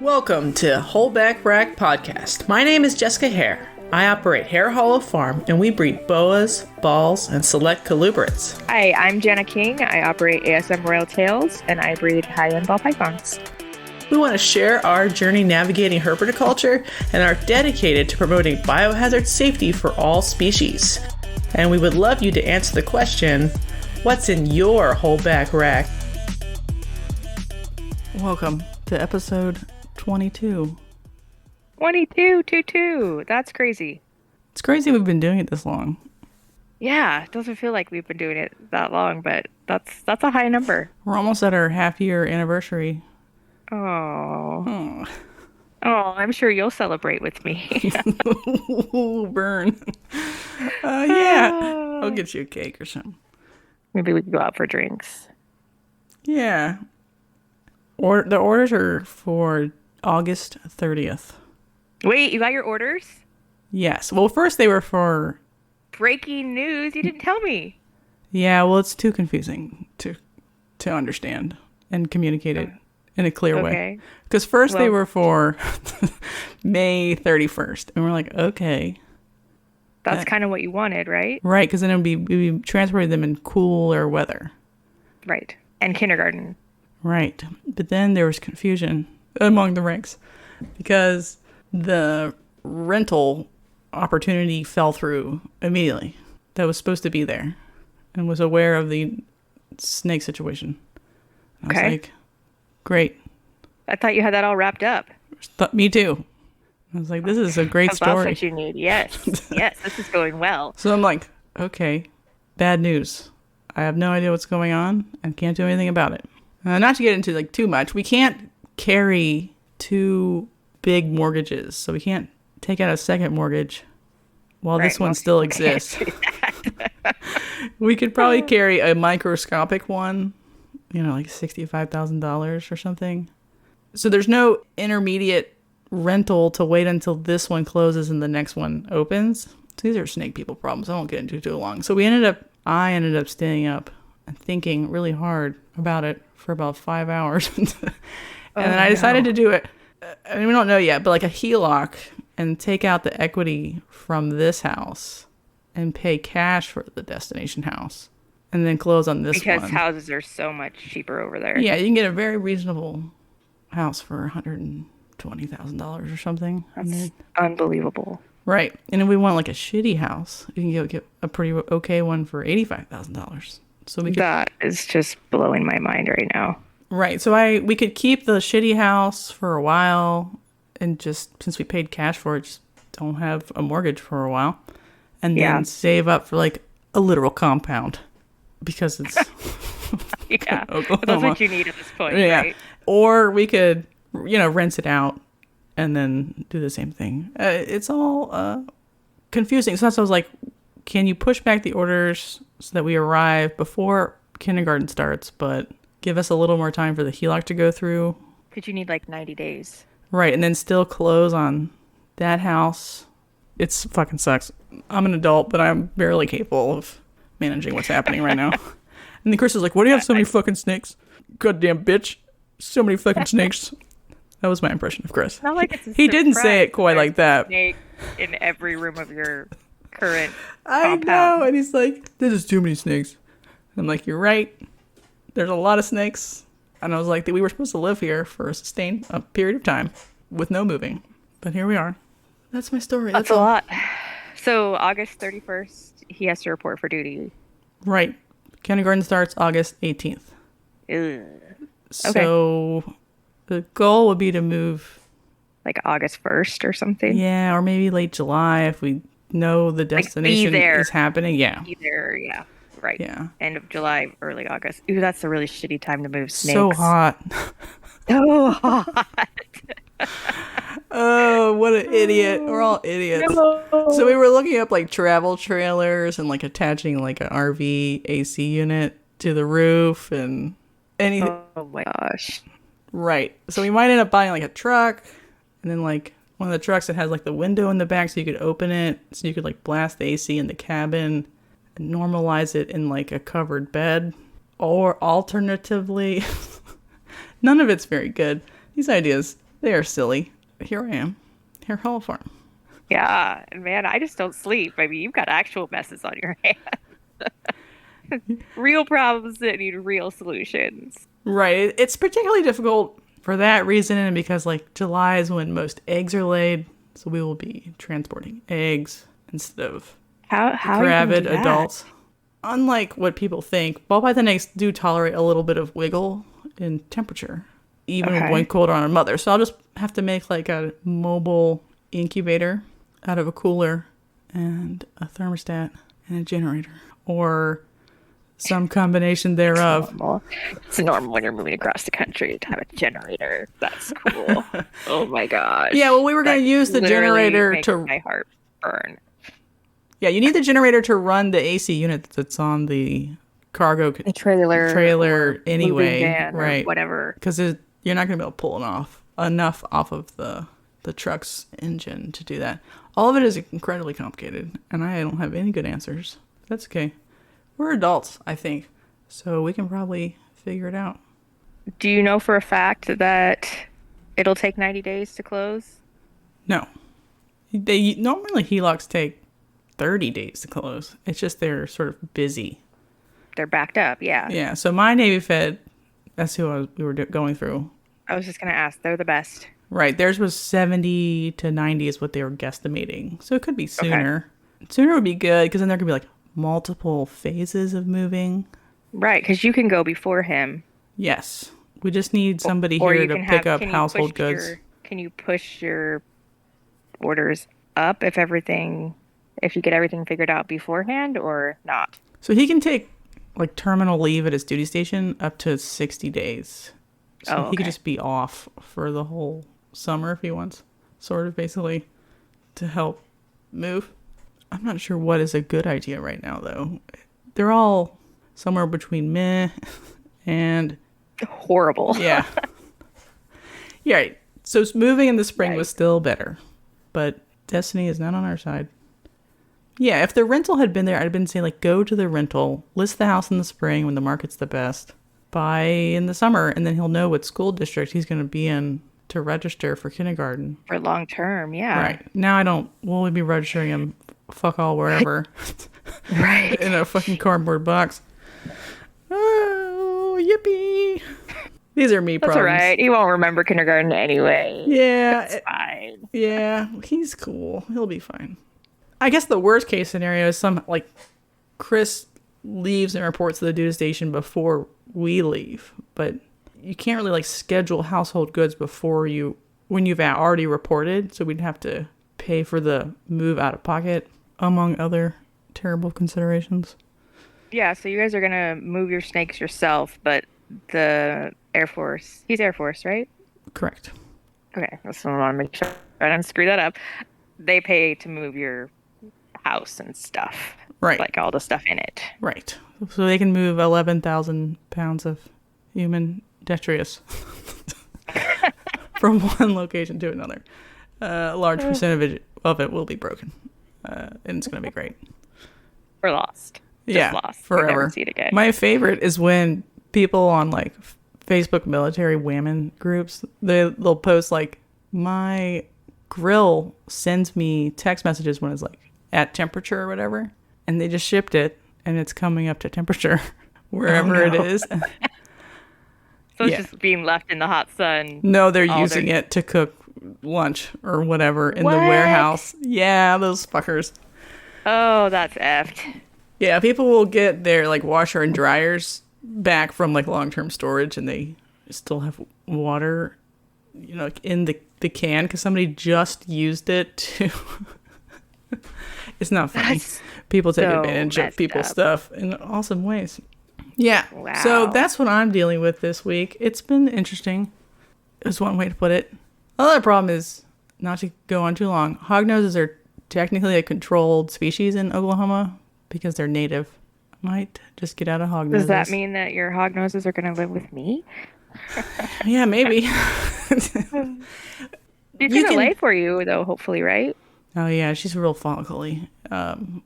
Welcome to Holdback Rack Podcast. My name is Jessica Hare. I operate Hare Hollow Farm, and we breed Boas, balls, and select colubrids. Hi, I'm Jana King. I operate ASM Royal Tails, and I breed high-end ball pythons. We want to share our journey navigating herpetoculture and are dedicated to promoting biohazard safety for all species. And we would love you to answer the question, what's in your holdback rack? Welcome to episode 22. 22. That's crazy. It's crazy we've been doing it this long. Yeah, it doesn't feel like we've been doing it that long, but that's a high number. We're almost at our half-year anniversary. Oh, I'm sure you'll celebrate with me. Burn. Yeah, I'll get you a cake or something. Maybe we can go out for drinks. Yeah. The orders are for August 30th. Wait, you got your orders? Yes. Well, first they were for... Breaking news. You didn't tell me. Yeah, well, it's too confusing to understand and communicate it in a clear way. Because first they were for May 31st. And we're like, okay. That's kind of what you wanted, right? Right, because then we transported them in cooler weather. Right. And kindergarten. Right. But then there was confusion among the ranks because the rental opportunity fell through immediately that was supposed to be there and was aware of the snake situation. I was like, great. I thought you had that all wrapped up. Me too. I was like, this is a great story. That's what you need. Yes. Yes, this is going well. So I'm like, okay, bad news. I have no idea what's going on and can't do anything about it. Not to get into like too much, we can't carry two big mortgages, so we can't take out a second mortgage while this one still exists. We could probably carry a microscopic one, like $65,000 or something. So there's no intermediate rental to wait until this one closes and the next one opens. So these are snake people problems. I won't get into too long. So I ended up staying up and thinking really hard about it for about 5 hours. And then I decided to do it. I mean, we don't know yet, but like a HELOC and take out the equity from this house and pay cash for the destination house and then close on this one. Because houses are so much cheaper over there. Yeah, you can get a very reasonable house for $120,000 or something. That's unbelievable. Right. And if we want like a shitty house, you can get a pretty okay one for $85,000. So that is just blowing my mind right now. Right. So we could keep the shitty house for a while and just, since we paid cash for it, just don't have a mortgage for a while. And then save up for like a literal compound because it's Oklahoma. That's what you need at this point, right? Or we could, rent it out and then do the same thing. It's all confusing. So that's why I was like, can you push back the orders so that we arrive before kindergarten starts, but give us a little more time for the HELOC to go through? Because you need like 90 days. Right, and then still close on that house. It's fucking sucks. I'm an adult, but I'm barely capable of managing what's happening right now. And then Chris is like, why do you have so many fucking snakes? Goddamn bitch. So many fucking snakes. That was my impression of Chris. Not like it's he didn't say it quite like that. Snake in every room of your current compound. I know, and he's like, this is too many snakes. I'm like, you're right. There's a lot of snakes. And I was like, we were supposed to live here for a sustained period of time with no moving. But here we are. That's my story. That's a lot. So August 31st, he has to report for duty. Right. Kindergarten starts August 18th. Ugh. So the goal would be to move like August 1st or something. Yeah, or maybe late July if we know the destination is happening. Yeah. Be there, yeah. Right. Yeah. End of July, early August. Ooh, that's a really shitty time to move snakes. So hot. So hot. Oh, what an idiot. We're all idiots. No. So we were looking up like travel trailers and like attaching like an RV AC unit to the roof and anything. Oh my gosh. Right. So we might end up buying like a truck and then like one of the trucks that has like the window in the back so you could open it so you could like blast the AC in the cabin and normalize it in like a covered bed. Or alternatively, none of it's very good. These ideas They are silly. Here I am. Hare Hall Farm. Yeah, and man, I just don't sleep. I mean, you've got actual messes on your hands. Real problems that need real solutions. Right. It's particularly difficult for that reason and because like July is when most eggs are laid. So we will be transporting eggs instead of How are you gonna gravid do that? adults. Unlike what people think, ball python eggs do tolerate a little bit of wiggle in temperature, even Okay. when colder on a mother. So I'll just have to make like a mobile incubator out of a cooler and a thermostat and a generator or some combination thereof. It's normal when you're moving across the country to have a generator. That's cool. Oh my gosh. Yeah, well, we were going That to use the literally generator makes to... my heart burn. Yeah, you need the generator to run the AC unit that's on the cargo The trailer or anyway, moving van or right? whatever. Because you're not going to be able to pull enough off of the truck's engine to do that. All of it is incredibly complicated, and I don't have any good answers. That's okay. We're adults, I think, so we can probably figure it out. Do you know for a fact that it'll take 90 days to close? No, they normally HELOCs take 30 days to close. It's just they're sort of busy. They're backed up, yeah. Yeah, so my Navy Fed, that's who we were going through. I was just going to ask. They're the best. Right, theirs was 70 to 90 is what they were guesstimating. So it could be sooner. Okay. Sooner would be good because then there could be like multiple phases of moving. Right, because you can go before him. Yes. We just need somebody Or here you to can pick have, up household goods. Can you push your orders up if you get everything figured out beforehand or not? So he can take like terminal leave at his duty station up to 60 days. So he could just be off for the whole summer if he wants, sort of basically, to help move. I'm not sure what is a good idea right now, though. They're all somewhere between meh and... horrible. Yeah. Yeah, right. So moving in the spring was still better, but destiny is not on our side. Yeah, if the rental had been there, I'd been saying, like, go to the rental, list the house in the spring when the market's the best, buy in the summer, and then he'll know what school district he's going to be in to register for kindergarten. For long term, yeah. Right. Now we'll be registering him fuck all wherever. Right. In a fucking cardboard box. Oh, yippee. These are me problems. That's all right. He won't remember kindergarten anyway. Yeah. It's fine. Yeah, he's cool. He'll be fine. I guess the worst case scenario is Chris leaves and reports to the duty station before we leave, but you can't really schedule household goods when you've already reported, so we'd have to pay for the move out of pocket, among other terrible considerations. Yeah, so you guys are gonna move your snakes yourself, but the Air Force, he's Air Force, right? Correct. Okay, so I want to make sure I don't screw that up. They pay to move your house and stuff. Right. Like all the stuff in it. Right. So they can move 11,000 pounds of human detritus from one location to another. A large percentage of it will be broken. And it's going to be great. Or lost. Just lost. Forever. We'll never see it again. My favorite is when people on Facebook military women groups, they'll post my grill sends me text messages when it's at temperature or whatever, and they just shipped it and it's coming up to temperature wherever it is. So it's just being left in the hot sun. No, they're using it to cook lunch or whatever in the warehouse. Yeah, those fuckers. Oh, that's effed. Yeah, people will get their washer and dryers back from long-term storage, and they still have water, in the can because somebody just used it to. It's not funny. People take advantage of people's stuff in awesome ways. Yeah. Wow. So that's what I'm dealing with this week. It's been interesting. Is one way to put it. Another problem is, not to go on too long, hognoses are technically a controlled species in Oklahoma because they're native. I might just get out of hognoses. Does that mean that your hognoses are going to live with me? Yeah, maybe. You can lay for you, though, hopefully, right? Oh, yeah, she's real follicly.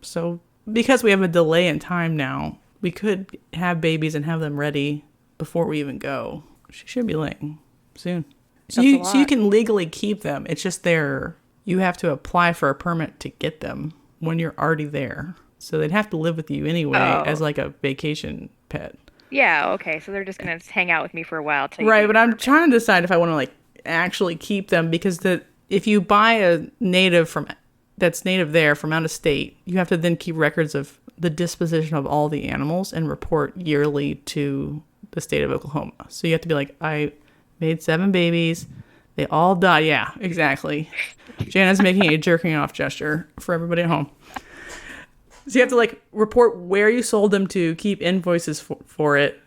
So because we have a delay in time now, we could have babies and have them ready before we even go. She should be laying soon. So you can legally keep them. It's just you have to apply for a permit to get them when you're already there. So they'd have to live with you anyway as like a vacation pet. Yeah, okay. So they're just gonna hang out with me for a while till Right, but I'm trying to decide if I want to like actually keep them, because if you buy a native that's native there from out of state, you have to then keep records of the disposition of all the animals and report yearly to the state of Oklahoma. So you have to be like, I made 7 babies. They all died. Yeah, exactly. Jana's making a jerking off gesture for everybody at home. So you have to like report where you sold them to, keep invoices for it.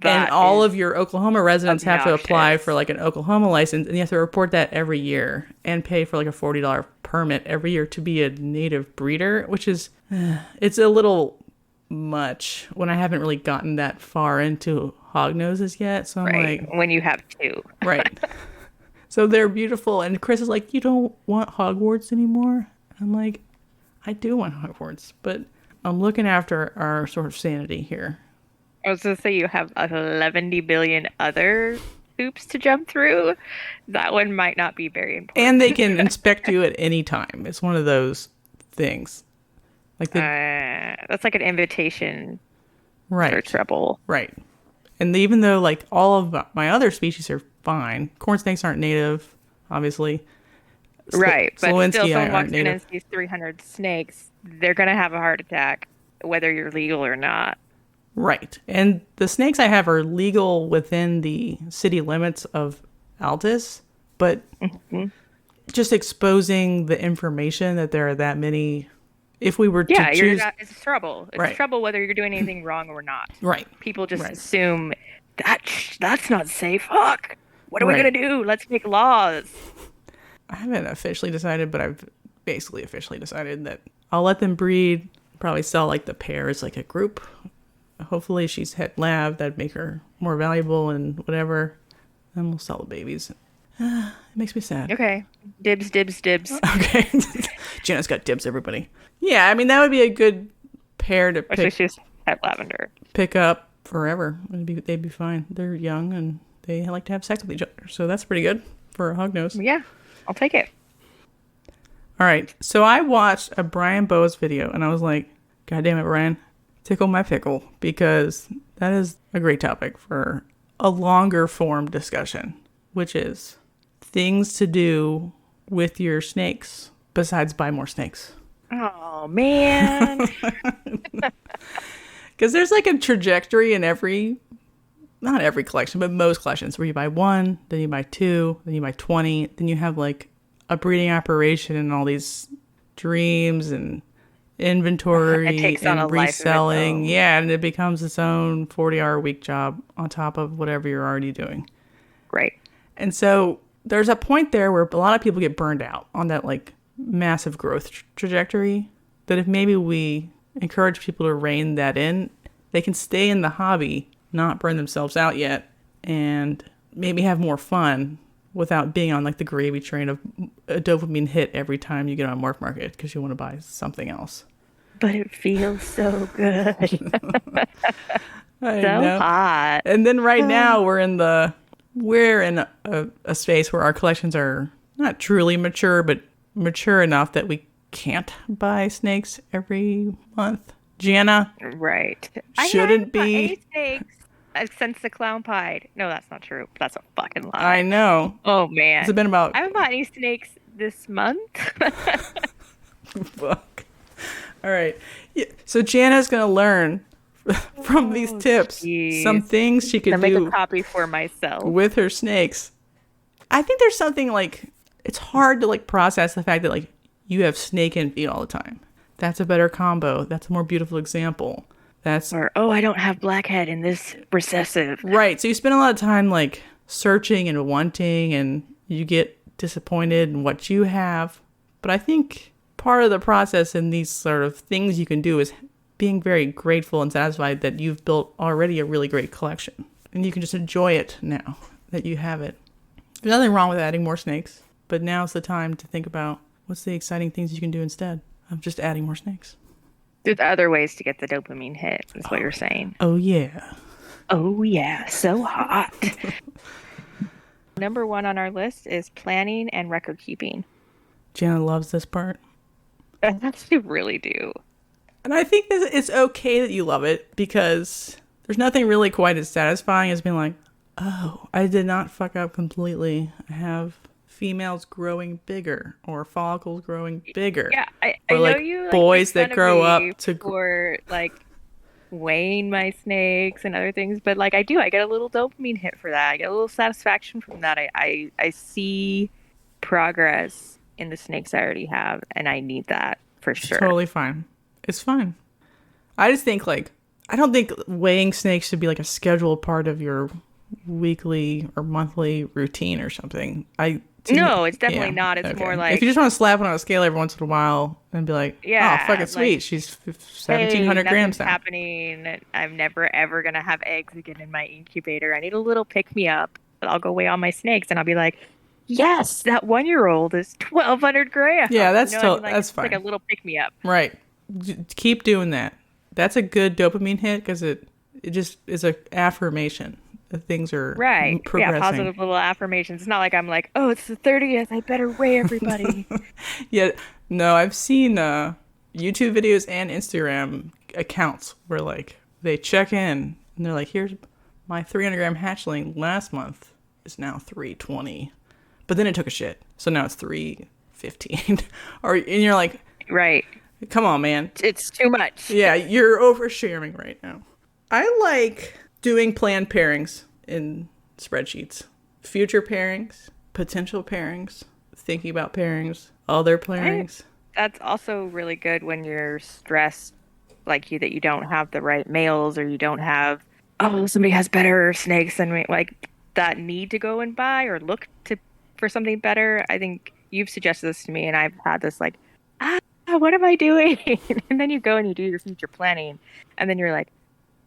And all of your Oklahoma residents have to apply for like an Oklahoma license, and you have to report that every year and pay for like a $40 permit every year to be a native breeder, which is, it's a little much when I haven't really gotten that far into hognoses yet. So I'm like, when you have 2. Right. So they're beautiful. And Chris is like, you don't want hogwarts anymore? I'm like, I do want hogwarts, but I'm looking after our sort of sanity here. I was going to say you have 11 billion other hoops to jump through. That one might not be very important. And they can inspect you at any time. It's one of those things. Like that's like an invitation for trouble. Right. And even though like all of my other species are fine, corn snakes aren't native, obviously. Right, but still someone walks in and sees 300 snakes, they're going to have a heart attack, whether you're legal or not. Right. And the snakes I have are legal within the city limits of Altus, but just exposing the information that there are that many, if we were to choose... Yeah, it's trouble. It's trouble whether you're doing anything wrong or not. Right. People just assume, that's not safe. Fuck. What are we going to do? Let's make laws. I haven't officially decided, but I've basically officially decided that I'll let them breed, probably sell like the pairs like a group. Hopefully she's het lab, that'd make her more valuable and whatever. Then we'll sell the babies. It makes me sad. Okay. Dibs, dibs, dibs. Okay. Jana's got dibs, everybody. Yeah, I mean, that would be a good pair to pick. Especially she's het lavender. Pick up forever. They'd be fine. They're young and they like to have sex with each other. So that's pretty good for a hognose. Yeah, I'll take it. All right. So I watched a Brian Boas video and I was like, God damn it, Brian. Tickle my pickle, because that is a great topic for a longer form discussion, which is things to do with your snakes besides buy more snakes. Oh, man. Because there's like a trajectory in not every collection, but most collections where you buy 1, then you buy 2, then you buy 20, then you have like a breeding operation and all these dreams and inventory it takes on and a reselling. Yeah, and it becomes its own 40-hour-a-week job on top of whatever you're already doing. Right. And so there's a point there where a lot of people get burned out on that like massive growth trajectory, that if maybe we encourage people to rein that in, they can stay in the hobby, not burn themselves out yet, and maybe have more fun without being on like the gravy train of a dopamine hit every time you get on Morph Market because you want to buy something else. But it feels so good. I know. Hot. And then right now we're in a space where our collections are not truly mature, but mature enough that we can't buy snakes every month. Jana, right? Shouldn't be. Any snakes since the clown pied. No, that's not true. That's a fucking lie. I know. Oh man, it's been about. I haven't bought any snakes this month. Fuck. All right. Yeah. So Jana's gonna learn from these tips some things she could do. Make a copy for myself with her snakes. I think there's something like it's hard to like process the fact that like you have snake envy all the time. That's a better combo. That's a more beautiful example. I don't have blackhead in this recessive. Right. So you spend a lot of time like searching and wanting, and you get disappointed in what you have. But I think part of the process in these sort of things you can do is being very grateful and satisfied that you've built already a really great collection. And you can just enjoy it now that you have it. There's nothing wrong with adding more snakes, but now's the time to think about what's the exciting things you can do instead of just adding more snakes. There's other ways to get the dopamine hit, is what you're saying. Oh, yeah. Oh, yeah. So hot. Number one on our list is planning and record keeping. Jana loves this part. I actually really do. And I think that it's okay that you love it because there's nothing really quite as satisfying as being like, oh, I did not fuck up completely. I have females growing bigger or follicles growing bigger. Yeah, I or know like you like boys make that fun grow of me up to for like weighing my snakes and other things, but like I do, I get a little dopamine hit for that. I get a little satisfaction from that. I see progress in the snakes I already have, and I need that for it's sure. totally fine. It's fine. I just think like I don't think weighing snakes should be like a scheduled part of your weekly or monthly routine or something. No, it's definitely Yeah, not. It's more okay. If like, you just want to slap it on a scale every once in a while and be like, oh, fuck yeah, it, like, sweet, she's hey, 1,700 grams nothing's now. happening. I'm never ever gonna have eggs again in my incubator. I need a little pick me up. I'll go weigh all my snakes and I'll be like, yes, that 1-year-old is 1,200 grams. Yeah, You know what I mean? Like that's it's just like a fine. little pick me up. Right. Keep doing that. That's a good dopamine hit because it just is a affirmation that things are Right. Yeah, progressing. positive little affirmations. It's not like I'm like, oh, it's the 30th. I better weigh everybody. Yeah, no, I've seen YouTube videos and Instagram accounts where like they check in and they're like, here's my 300-gram hatchling last month is now 320, but then it took a shit, so now it's 315. And you're like, Right. come on, man. It's too much. Yeah, you're oversharing right now. I like doing planned pairings in spreadsheets. Future pairings, potential pairings, thinking about pairings, other pairings. That's also really good when you're stressed, like you that you don't have the right males or you don't have, oh, somebody has better snakes than me. Like that need to go and buy or look to for something better. I think you've suggested this to me, and I've had this like, ah, what am I doing? And then you go and you do your future planning, and then you're like,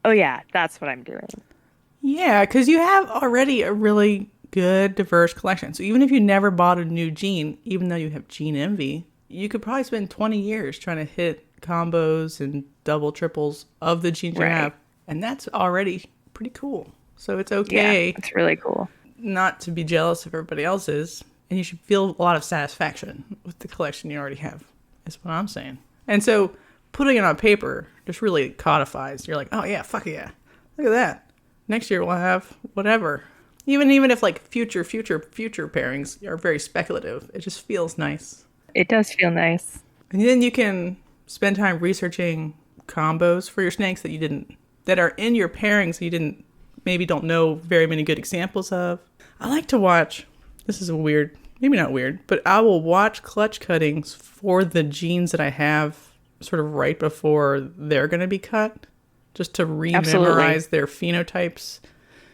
oh yeah, that's what I'm doing. Yeah, because you have already a really good, diverse collection. So even if you never bought a new gene, even though you have gene envy, you could probably spend 20 years trying to hit combos and double triples of the genes you Right. have. And that's already pretty cool. So it's Yeah, okay it's really cool. not to be jealous of everybody else's. And you should feel a lot of satisfaction with the collection you already have, is what I'm saying. And so putting it on paper just really codifies. You're like, oh yeah, fuck yeah. Look at that. Next year we'll have whatever. Even if like future pairings are very speculative, it just feels nice. It does feel nice. And then you can spend time researching combos for your snakes that are in your pairings you don't know very many good examples of. I like to watch, this is maybe not weird, but I will watch clutch cuttings for the genes that I have sort of right before they're going to be cut, just to re-memorize their phenotypes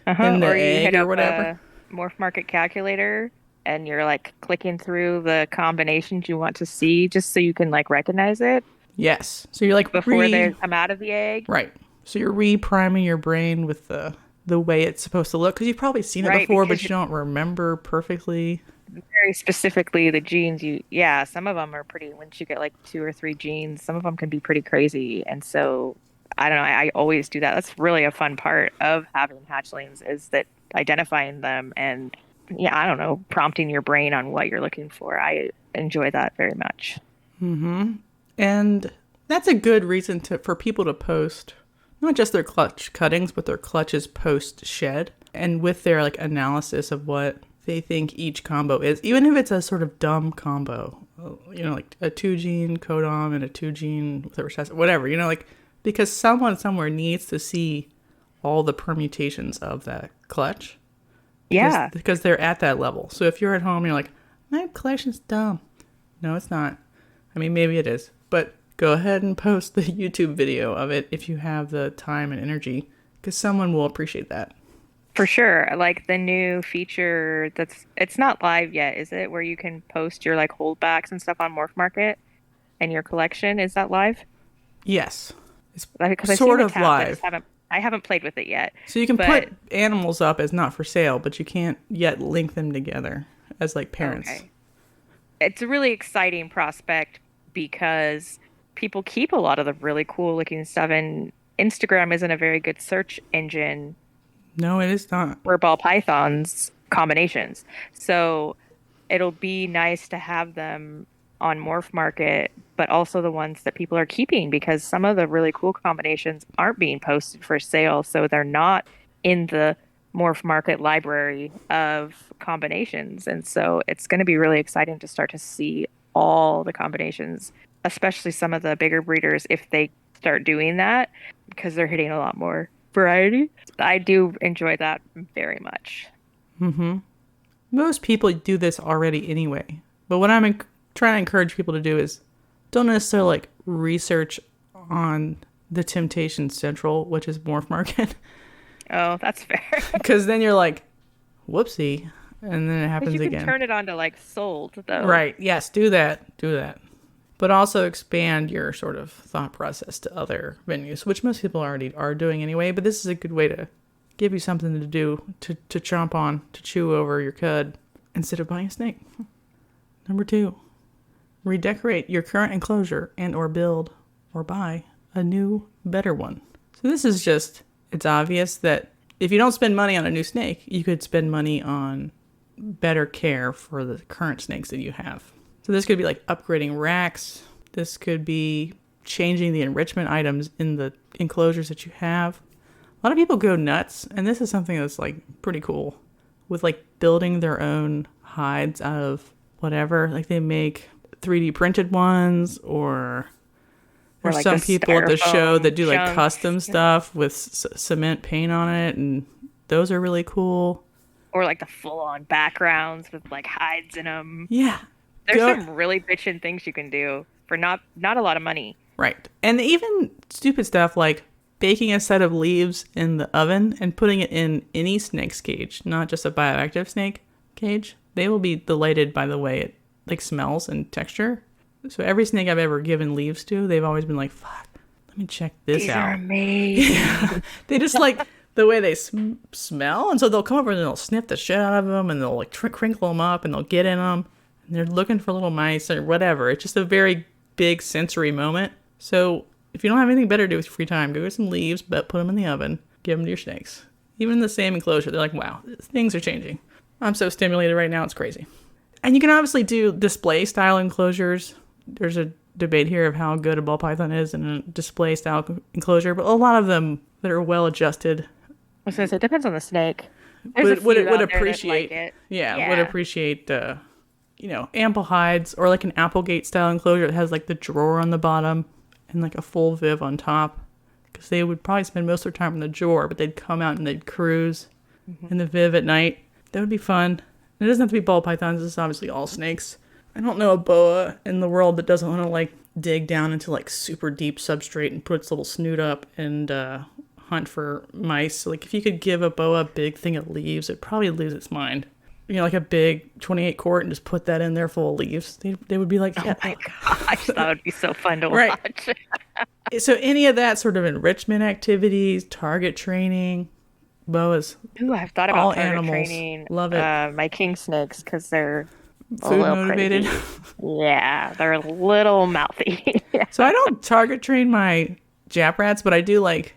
in the Or you egg hit or up whatever. a morph market calculator and you're like clicking through the combinations you want to see just so you can like recognize it Yes. So you're like before they come out of the egg. right. So you're re-priming your brain with the way it's supposed to look because you've probably seen it Right, before, because but you don't remember perfectly. very specifically the genes yeah, some of them are pretty, once you get like 2 or 3 genes, some of them can be pretty crazy. And so I don't know, I always do that. That's really a fun part of having hatchlings, is that identifying them and yeah, I don't know, prompting your brain on what you're looking for. I enjoy that very much. And that's a good reason for people to post not just their clutch cuttings, but their clutches post shed, and with their like analysis of what they think each combo is, even if it's a sort of dumb combo, like a 2-gene codom and a 2-gene with a recessive, whatever, like because someone somewhere needs to see all the permutations of that clutch. Yeah. Because they're at that level. So if you're at home and you're like, my collection's dumb. No, it's not. I mean, maybe it is. But go ahead and post the YouTube video of it if you have the time and energy, because someone will appreciate that. For sure. Like the new feature it's not live yet, is it? Where you can post your like holdbacks and stuff on Morph Market and your collection. Is that live? Yes. It's Because I've sort seen the of tab, live. I haven't played with it yet. So you can but, put animals up as not for sale, but you can't yet link them together as like parents. Okay. It's a really exciting prospect because people keep a lot of the really cool looking stuff, and Instagram isn't a very good search engine No, it is not. for ball pythons. combinations. So it'll be nice to have them on Morph Market, but also the ones that people are keeping because some of the really cool combinations aren't being posted for sale. So they're not in the Morph Market library of combinations. And so it's going to be really exciting to start to see all the combinations, especially some of the bigger breeders, if they start doing that, because they're hitting a lot more variety. I do enjoy that very much. Mm-hmm. Most people do this already anyway. But what I'm trying to encourage people to do is don't necessarily like research on the Temptation Central, which is Morph Market. Oh, that's fair. Because then you're like, whoopsie. And then it But happens you can again. turn it on to like sold though. Right. Yes, do that. Do that. But also expand your sort of thought process to other venues, which most people already are doing anyway. But this is a good way to give you something to do, to chomp on, to chew over your cud instead of buying a snake. Number 2, redecorate your current enclosure and or build or buy a new, better one. So this is just, it's obvious that if you don't spend money on a new snake, you could spend money on better care for the current snakes that you have. So this could be like upgrading racks. This could be changing the enrichment items in the enclosures that you have. A lot of people go nuts, and this is something that's like pretty cool, with like building their own hides out of whatever. Like they make 3D printed ones, or there's like some the people at the show that do like chunks. custom stuff with cement paint on it, and those are really cool. Or like the full-on backgrounds with like hides in them. Yeah. There's some really bitchin' things you can do for not a lot of money. Right. And even stupid stuff like baking a set of leaves in the oven and putting it in any snake's cage, not just a bioactive snake cage. They will be delighted by the way it like smells and texture. So every snake I've ever given leaves to, they've always been like, fuck, let me check this These out. are amazing. Yeah. They just like the way they smell. And so they'll come over and they'll sniff the shit out of them and they'll like crinkle them up and they'll get in them. And they're looking for little mice or whatever. It's just a very big sensory moment. So if you don't have anything better to do with your free time, go get some leaves, but put them in the oven. Give them to your snakes. Even in the same enclosure, they're like, wow, things are changing. I'm so stimulated right now, it's crazy. And you can obviously do display style enclosures. There's a debate here of how good a ball python is in a display style enclosure, but a lot of them that are well adjusted. I was gonna say, it depends on the snake. Would appreciate, like it. Would appreciate ample hides, or like an Applegate style enclosure that has like the drawer on the bottom and like a full viv on top, because they would probably spend most of their time in the drawer, but they'd come out and they'd cruise in the viv at night. That would be fun. And it doesn't have to be ball pythons. It's obviously all snakes. I don't know a boa in the world that doesn't want to like dig down into like super deep substrate and put its little snoot up and hunt for mice. So, like if you could give a boa a big thing of leaves, it'd probably lose its mind. Like a big 28 quart and just put that in there full of leaves. They would be like, yeah. Oh my gosh, that would be so fun to watch. So any of that sort of enrichment activities, target training, boas. Ooh, I've thought about all target animals. training. Love it. My king snakes, because they're Food motivated. Yeah, they're a little mouthy. So I don't target train my Jap rats, but I do like,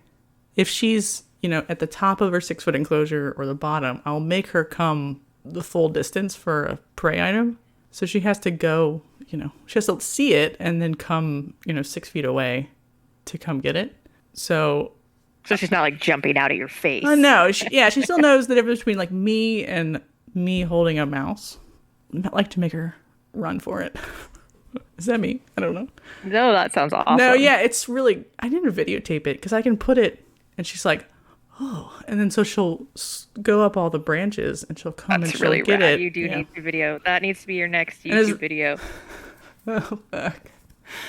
if she's, at the top of her 6-foot enclosure or the bottom, I'll make her come the full distance for a prey item. So she has to go, she has to see it and then come, 6 feet away to come get it. So she's not like jumping out at your face. No, she still knows the difference between like me and me holding a mouse. I'd like to make her run for it. Is that me? I don't know. No, that sounds awesome. No, yeah, it's really, I need to videotape it because I can put it and she's like, oh, and then so she'll go up all the branches and she'll come and she'll really get rad. it. You do need to video. That needs to be your next YouTube video. Oh, fuck.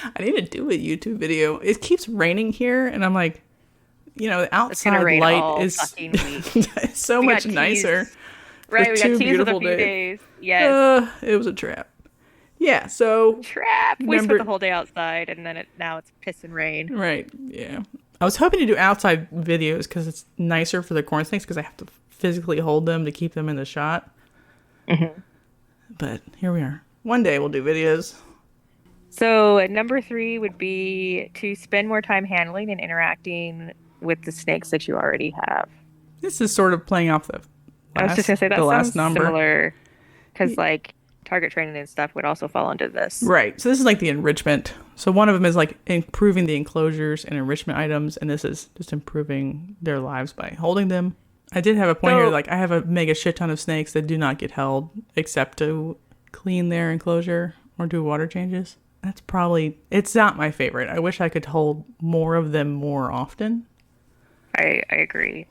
I need to do a YouTube video. It keeps raining here and I'm like, the outside light is so much nicer. Right, we got teased with a few days. Yes. It was a trap. Yeah, so... We spent the whole day outside, and then now it's piss and rain. Right, yeah. I was hoping to do outside videos, because it's nicer for the corn snakes, because I have to physically hold them to keep them in the shot. Mm-hmm. But here we are. One day we'll do videos. So number 3 would be to spend more time handling and interacting with the snakes that you already have. This is sort of playing off I was just gonna say the that last sounds number. similar because like target training and stuff would also fall under this. Right. So this is like the enrichment. So one of them is like improving the enclosures and enrichment items, and this is just improving their lives by holding them. I did have a point here, So like I have a mega shit ton of snakes that do not get held except to clean their enclosure or do water changes. That's probably, it's not my favorite. I wish I could hold more of them more often. I agree.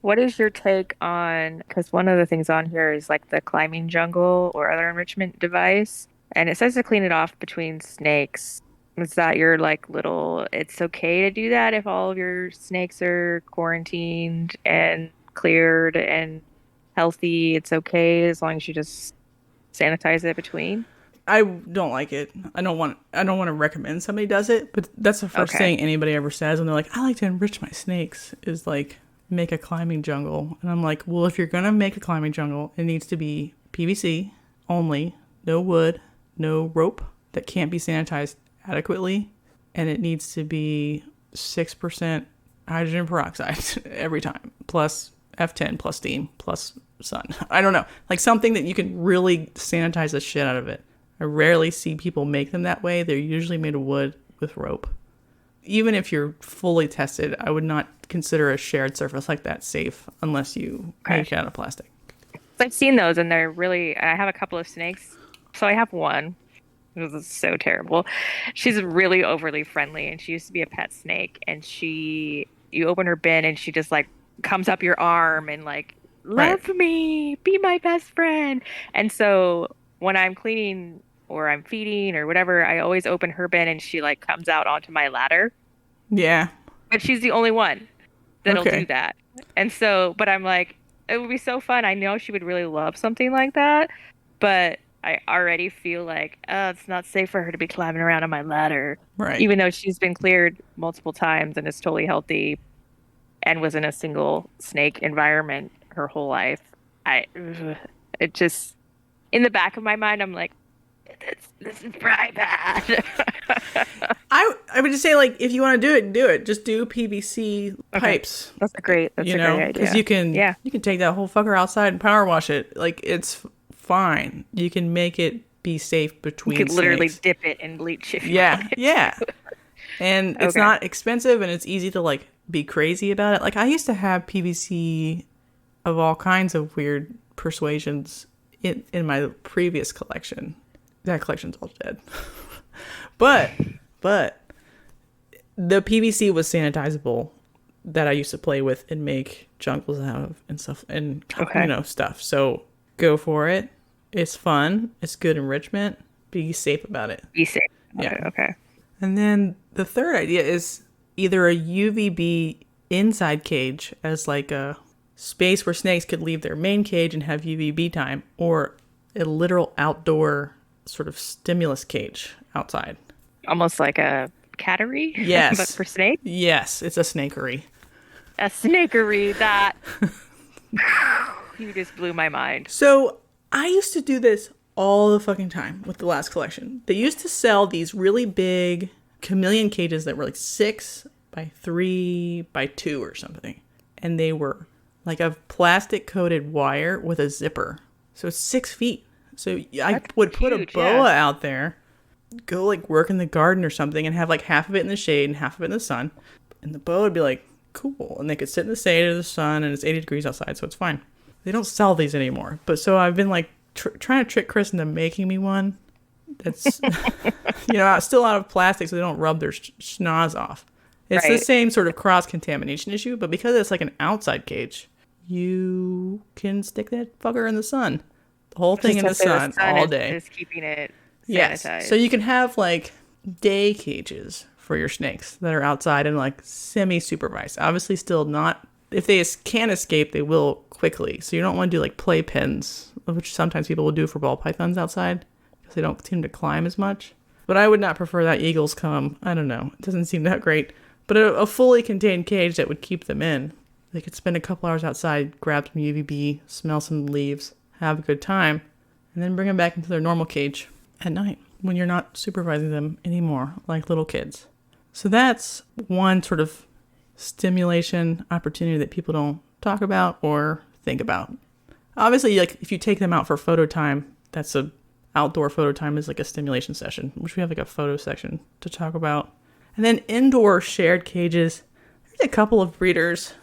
What is your take on, because one of the things on here is like the climbing jungle or other enrichment device, and it says to clean it off between snakes. Is that your like little, it's okay to do that if all of your snakes are quarantined and cleared and healthy? It's okay as long as you just sanitize it between? I don't like it. I don't want to recommend somebody does it, but that's the first Okay. thing anybody ever says when they're like, I like to enrich my snakes, is like make a climbing jungle. And I'm like, well, if you're going to make a climbing jungle, it needs to be PVC only, no wood, no rope that can't be sanitized adequately, and it needs to be 6% hydrogen peroxide every time, plus F10, plus steam, plus sun. I don't know. Like something that you can really sanitize the shit out of it. I rarely see people make them that way. They're usually made of wood with rope. Even if you're fully tested, I would not consider a shared surface like that safe unless you Okay. make it out of plastic. I've seen those and they're really, I have a couple of snakes. So I have one. This is so terrible. She's really overly friendly and she used to be a pet snake and you open her bin and she just like comes up your arm and like, Right. love me, be my best friend. And so when I'm cleaning or I'm feeding or whatever, I always open her bin and she like comes out onto my ladder. Yeah. But she's the only one that'll do Okay. that. And so, but I'm like, it would be so fun. I know she would really love something like that, but I already feel like, oh, it's not safe for her to be climbing around on my ladder, Right. even though she's been cleared multiple times and is totally healthy and was in a single snake environment her whole life. It just, in the back of my mind, I'm like, this is probably bad. I would just say, like, if you want to do it. Just do PVC Okay. pipes. That's a great Because idea. Yeah. you can take that whole fucker outside and power wash it. Like, it's fine. You can make it be safe You between could literally snakes. dip it in bleach if you Yeah, wanted yeah. to. And it's Okay. not expensive, and it's easy to like be crazy about it. Like I used to have PVC of all kinds of weird persuasions in my previous collection. That collection's all dead. but the PVC was sanitizable that I used to play with and make jungles out of and stuff and Okay. stuff. So go for it. It's fun. It's good enrichment. Be safe about it. Be safe. Yeah. Okay. And then the third idea is either a UVB inside cage as like a space where snakes could leave their main cage and have UVB time, or a literal outdoor sort of stimulus cage outside. Almost like a cattery. Yes. But for snakes. Yes, it's a snakery. A snakery that you just blew my mind. So I used to do this all the fucking time with the last collection. They used to sell these really big chameleon cages that were like 6x3x2 or something. And they were like a plastic coated wire with a zipper. So it's 6 feet. So I That's would put huge, a boa yeah. out there, go like work in the garden or something, and have like half of it in the shade and half of it in the sun. And the boa would be like, cool. And they could sit in the shade of the sun, and it's 80 degrees outside, so it's fine. They don't sell these anymore. But so I've been like trying to trick Chris into making me one that's, still out of plastic so they don't rub their schnoz off. It's the Right. same sort of cross-contamination issue, but because it's like an outside cage, you can stick that fucker in the sun. The whole thing in the Just have sun to- the all is- day. Is keeping it Yes. sanitized. So you can have like day cages for your snakes that are outside and like semi-supervised. Obviously still not, if they can escape, they will quickly. So you don't want to do like play pens, which sometimes people will do for ball pythons outside because they don't seem to climb as much. But I would not prefer that eagles come. I don't know. It doesn't seem that great. But a fully contained cage that would keep them in. They could spend a couple hours outside, grab some UVB, smell some leaves, have a good time, and then bring them back into their normal cage at night when you're not supervising them anymore like little kids. So that's one sort of stimulation opportunity that people don't talk about or think about. Obviously, like if you take them out for photo time, that's a outdoor photo time is like a stimulation session, which we have like a photo section to talk about. And then indoor shared cages. There's a couple of breeders.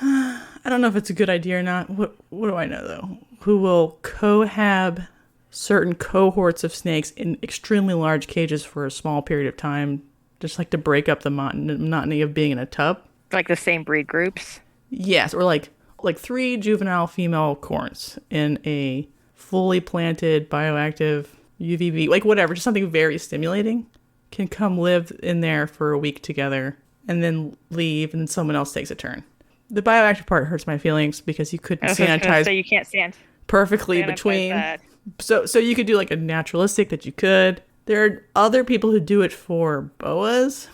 I don't know if it's a good idea or not. What do I know though? Who will cohab certain cohorts of snakes in extremely large cages for a small period of time, just like to break up the monotony of being in a tub. Like the same breed groups? Yes, or like 3 juvenile female corns in a fully planted bioactive UVB, like whatever, just something very stimulating, can come live in there for a week together and then leave, and then someone else takes a turn. The bioactive part hurts my feelings because you couldn't sanitize. So you can't perfectly between. So you could do like a naturalistic that you could. There are other people who do it for boas.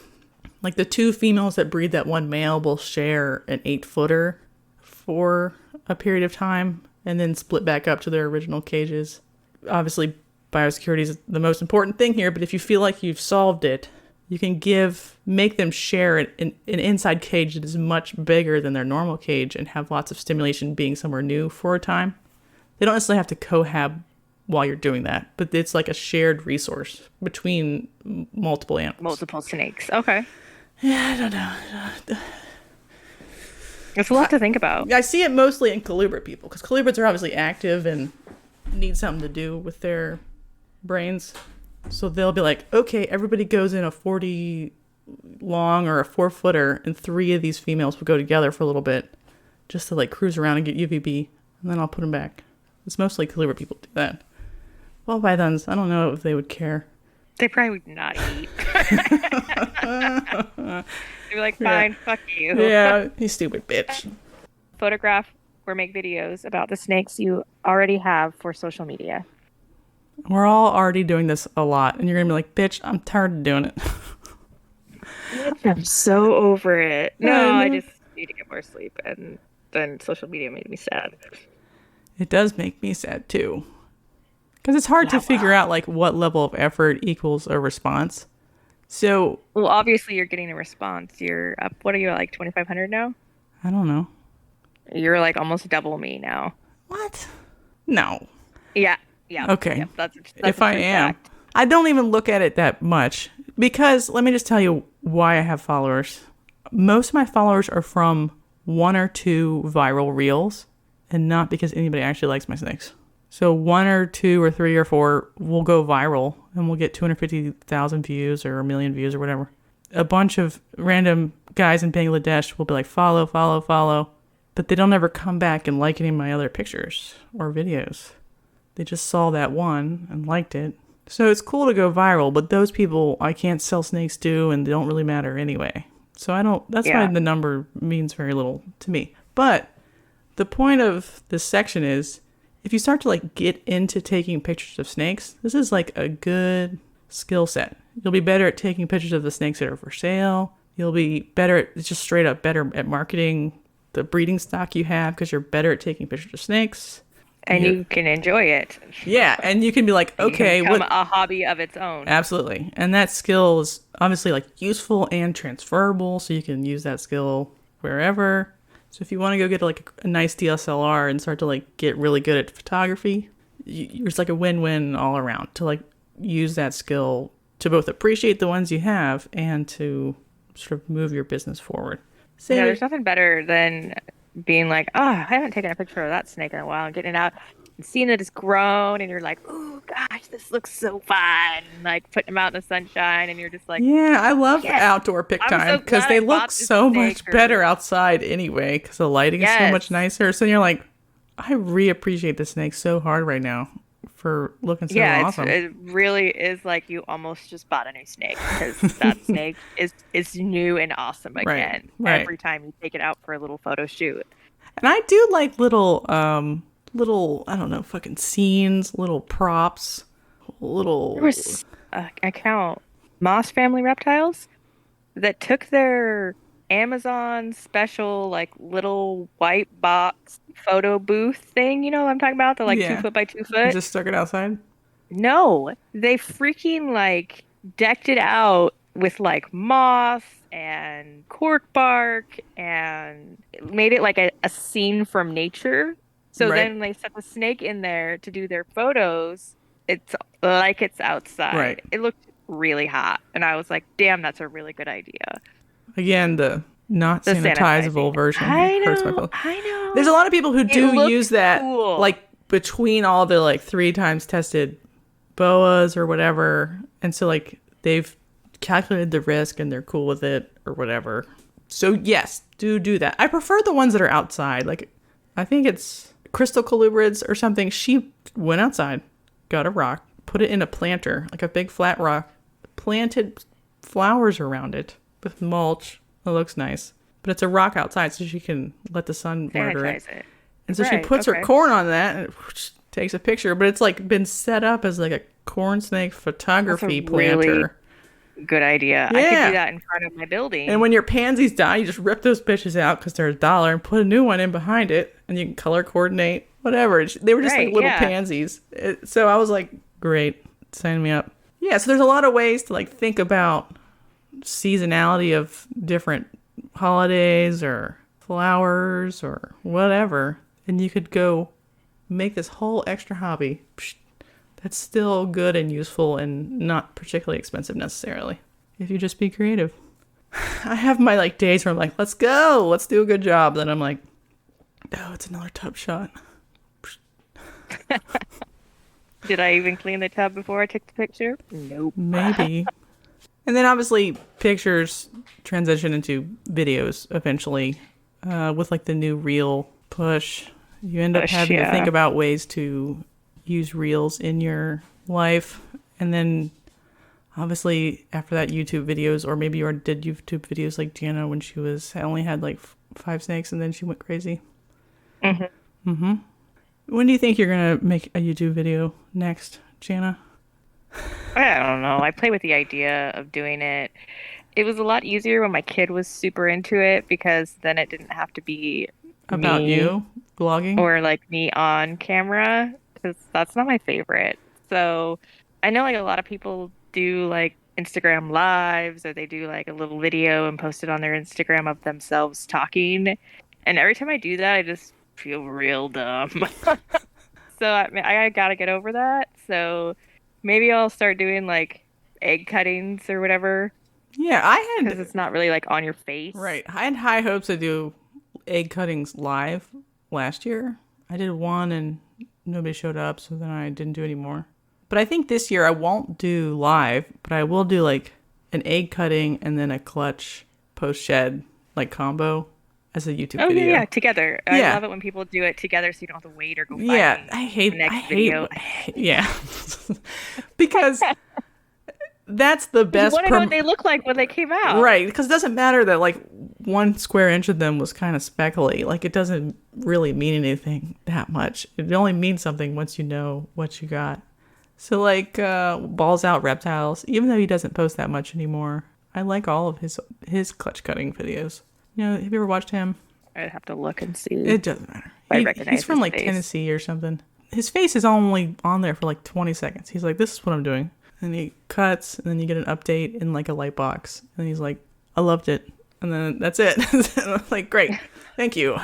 Like the 2 females that breed that one male will share an 8-footer for a period of time and then split back up to their original cages. Obviously, biosecurity is the most important thing here, but if you feel like you've solved it, you can make them share an inside cage that is much bigger than their normal cage and have lots of stimulation being somewhere new for a time. They don't necessarily have to cohab while you're doing that, but it's like a shared resource between multiple animals. Multiple snakes. Okay. Yeah, I don't know. It's a lot to think about. I see it mostly in colubrid people, because colubrids are obviously active and need something to do with their brains. So they'll be like, okay, everybody goes in a 40 long or a 4-footer, and 3 of these females will go together for a little bit just to like cruise around and get UVB, and then I'll put them back. It's mostly colubrid people do that. Well, pythons, I don't know if they would care. They probably would not eat. They're like, fine, fuck you. Yeah, you stupid bitch. Photograph or make videos about the snakes you already have for social media. We're all already doing this a lot, and you're going to be like, bitch, I'm tired of doing it. I'm so over it. No, I just need to get more sleep, and then social media made me sad. It does make me sad, too. Because it's hard to figure out, like, what level of effort equals a response. So... Well, obviously, you're getting a response. You're up, what are you, like 2,500 now? I don't know. You're, like, almost double me now. What? No. Yeah. Yeah. Okay. Yeah, that's if I am. Fact. I don't even look at it that much. Because, let me just tell you why I have followers. Most of my followers are from 1 or 2 viral reels, and not because anybody actually likes my snakes. So 1 or 2 or 3 or 4 will go viral, and we'll get 250,000 views or 1 million views or whatever. A bunch of random guys in Bangladesh will be like, follow, follow, follow. But they don't ever come back and like any of my other pictures or videos. They just saw that one and liked it. So it's cool to go viral, but those people I can't sell snakes to, and they don't really matter anyway. So that's why the number means very little to me. But the point of this section is, if you start to like get into taking pictures of snakes, this is like a good skill set. You'll be better at taking pictures of the snakes that are for sale. You'll be better at, just straight up better at marketing the breeding stock you have, because you're better at taking pictures of snakes. And you can enjoy it. Yeah, and you can be like, okay, it can become a hobby of its own. Absolutely. And that skill is obviously like useful and transferable, so you can use that skill wherever. So if you want to go get like a nice DSLR and start to like get really good at photography, it's like a win-win all around to like use that skill to both appreciate the ones you have and to sort of move your business forward. So there's nothing better than being like, oh, I haven't taken a picture of that snake in a while, and getting it out and seeing that it's grown, and you're like, oh gosh, this looks so fun. Like putting them out in the sunshine, and you're just like, yeah, I love outdoor pic time because they look so much better outside anyway, because the lighting is so much nicer. So you're like, I reappreciate the snake so hard right now for looking so awesome. It really is like you almost just bought a new snake, because that snake is new and awesome again every time you take it out for a little photo shoot. And I do like little I don't know, fucking scenes, little props, little. There was I count Moss family reptiles that took their Amazon special like little white box photo booth thing, you know what I'm talking about? The like 2 foot by 2 foot. You just stuck it outside? No, they freaking like decked it out with like moss and cork bark and made it like a scene from nature. So Right. then they set the snake in there to do their photos. It's like it's Right. outside. It looked really hot. And I was like, damn, that's a really good idea. Again, the not The sanitizable sanitizing. version hurts my feelings. I There's a know. lot of people who It do use looked that, cool. like between all the like 3 times tested Boas or whatever, and so like they've calculated the risk and they're cool with it or whatever. So yes, do that. I prefer the ones that are outside. Like I think it's Crystal Colubrids or something. She went outside, got a rock, put it in a planter, like a big flat rock, planted flowers around it with mulch. It looks nice. But it's a rock outside, so she can let the sun water it. Sanitize it. And so she puts her corn on that and takes a picture. But it's like been set up as like a corn snake photography planter. Really good idea. I could do that in front of my building. And when your pansies die, you just rip those bitches out because they're $1 and put a new one in behind it. And you can color coordinate, whatever. They were just like little pansies. So I was like, great, sign me up. Yeah, so there's a lot of ways to like think about seasonality of different holidays or flowers or whatever, and you could go make this whole extra hobby that's still good and useful and not particularly expensive necessarily if you just be creative. I have my like days where I'm like, let's go, let's do a good job. Then I'm like, oh, it's another tub shot. Did I even clean the tub before I took the picture? Nope. Maybe. And then obviously pictures transition into videos eventually with like the new reel push. You end up having to think about ways to use reels in your life. And then obviously after that, YouTube videos, or maybe you did YouTube videos like Jana when she only had like 5 snakes and then she went crazy. Mm-hmm. Mm-hmm. When do you think you're going to make a YouTube video next, Jana? I don't know. I play with the idea of doing it. It was a lot easier when my kid was super into it because then it didn't have to be about you vlogging or like me on camera because that's not my favorite. So I know like a lot of people do like Instagram lives or they do like a little video and post it on their Instagram of themselves talking. And every time I do that, I just feel real dumb. So I gotta get over that. So maybe I'll start doing like egg cuttings or whatever. Yeah, because it's not really like on your face. Right. I had high hopes to do egg cuttings live last year. I did one and nobody showed up, so then I didn't do any more. But I think this year I won't do live, but I will do like an egg cutting and then a clutch post shed like combo as a YouTube video. Yeah, together. I love it when people do it together so you don't have to wait or go find I hate the next video. Because that's the best. You want to know what they look like when they came out. Right, because it doesn't matter that like 1 square inch of them was kind of speckly. Like it doesn't really mean anything that much. It only means something once you know what you got. So like Balls Out Reptiles, even though he doesn't post that much anymore, I like all of his clutch cutting videos. You know, have you ever watched him? I'd have to look and see. It doesn't matter. I recognize he's from like face. Tennessee or something. His face is only on there for like 20 seconds. He's like, this is what I'm doing. And he cuts, and then you get an update in like a light box. And he's like, I loved it. And then that's it. I'm like, great. Thank you.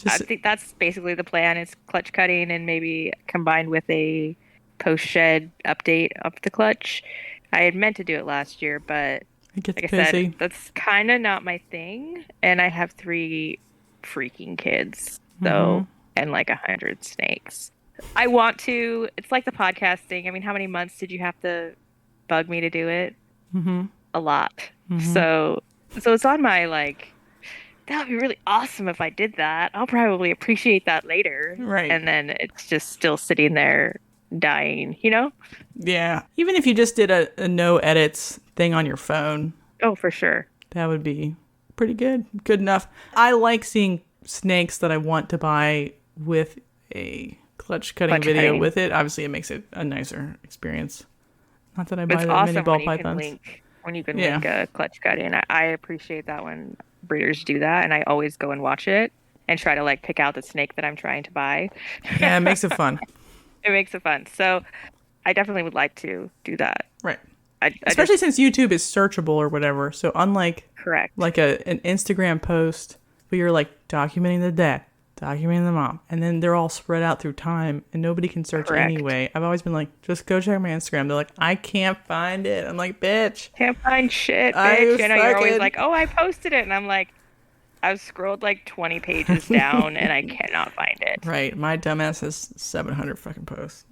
I think that's basically the plan is clutch cutting and maybe combined with a post-shed update of the clutch. I had meant to do it last year, but like I said, that's kind of not my thing. And I have 3 freaking kids, so and like 100 snakes. I want to. It's like the podcast thing. I mean, how many months did you have to bug me to do it? A lot. So it's on my like. That would be really awesome if I did that. I'll probably appreciate that later. Right. And then it's just still sitting there dying, you know? Yeah. Even if you just did a no edits thing on your phone. Oh, for sure. That would be pretty good. Good enough. I like seeing snakes that I want to buy with a clutch cutting video with it. Obviously, it makes it a nicer experience. Not that I buy that many ball pythons. When you can link a clutch cutting. I appreciate that when breeders do that, and I always go and watch it and try to like pick out the snake that I'm trying to buy. Yeah, it makes it fun. It makes it fun. So I definitely would like to do that. Right. Especially since YouTube is searchable or whatever. So unlike correct, like an Instagram post where you're like documenting the death, documenting them all. And then they're all spread out through time and nobody can search anyway. I've always been like, just go check my Instagram. They're like, I can't find it. I'm like, bitch. Can't find shit, bitch. I know you're always like, oh, I posted it. And I'm like, I've scrolled like 20 pages down and I cannot find it. Right. My dumbass has 700 fucking posts.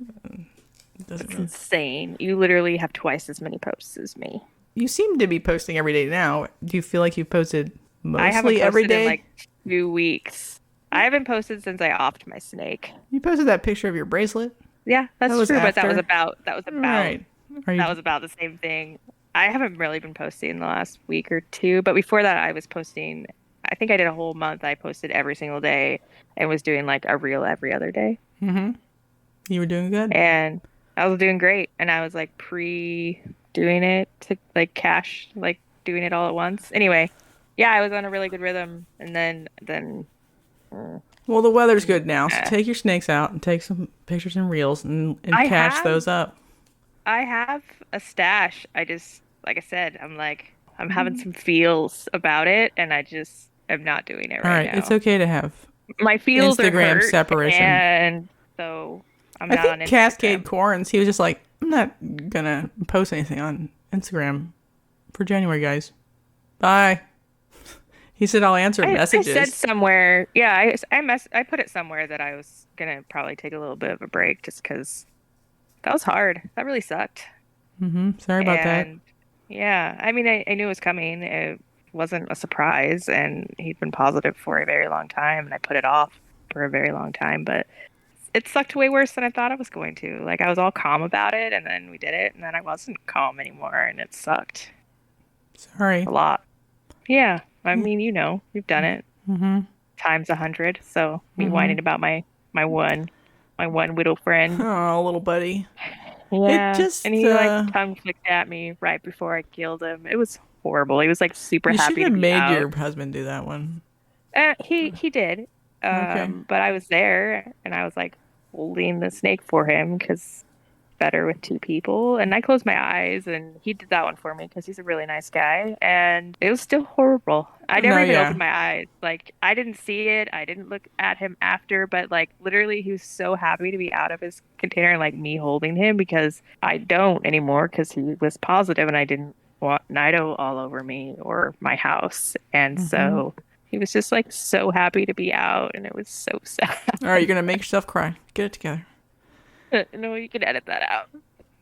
That's insane. You literally have twice as many posts as me. You seem to be posting every day now. Do you feel like you've posted mostly I haven't posted every day? In like 2 weeks. I haven't posted since I offed my snake. You posted that picture of your bracelet? Yeah, that's true, after? But that was about right. That was about the same thing. I haven't really been posting the last week or two, but before that I was posting. I think I did a whole month. I posted every single day and was doing like a reel every other day. Mm-hmm. You were doing good? And I was doing great. And I was like doing it to like cash, like doing it all at once. Anyway, yeah, I was on a really good rhythm. And then. Well, the weather's good now. So take your snakes out and take some pictures and reels and catch those up. I have a stash. I just, like I said, I'm having some feels about it. And I just am not doing it right now. It's okay to have my feels Instagram are hurt, separation. And so I'm not on Instagram. Cascade Corns, he was just like, I'm not gonna post anything on Instagram for January, guys. Bye. He said I'll answer messages. I said somewhere, yeah, I put it somewhere that I was gonna probably take a little bit of a break just because that was hard. That really sucked. Mm-hmm. Sorry about that. Yeah, I mean, I knew it was coming. It wasn't a surprise, and he'd been positive for a very long time, and I put it off for a very long time, but it sucked way worse than I thought it was going to. Like, I was all calm about it, and then we did it, and then I wasn't calm anymore, and it sucked. Sorry. A lot. Yeah, I mean, you've done it. Mm-hmm. Times 100, so me whining about my one widow friend. Oh, little buddy. Yeah, and he like tongue flicked at me right before I killed him. It was horrible. He was like super happy to be out. You should have made your husband do that one. He did. Okay. But I was there and I was like holding the snake for him because better with two people. And I closed my eyes and he did that one for me because he's a really nice guy. And it was still horrible. I never even opened my eyes. Like, I didn't see it. I didn't look at him after, but like literally he was so happy to be out of his container and like me holding him because I don't anymore because he was positive and I didn't want Nido all over me or my house. And so he was just like so happy to be out and it was so sad. All right, you're going to make yourself cry. Get it together. No, you can edit that out.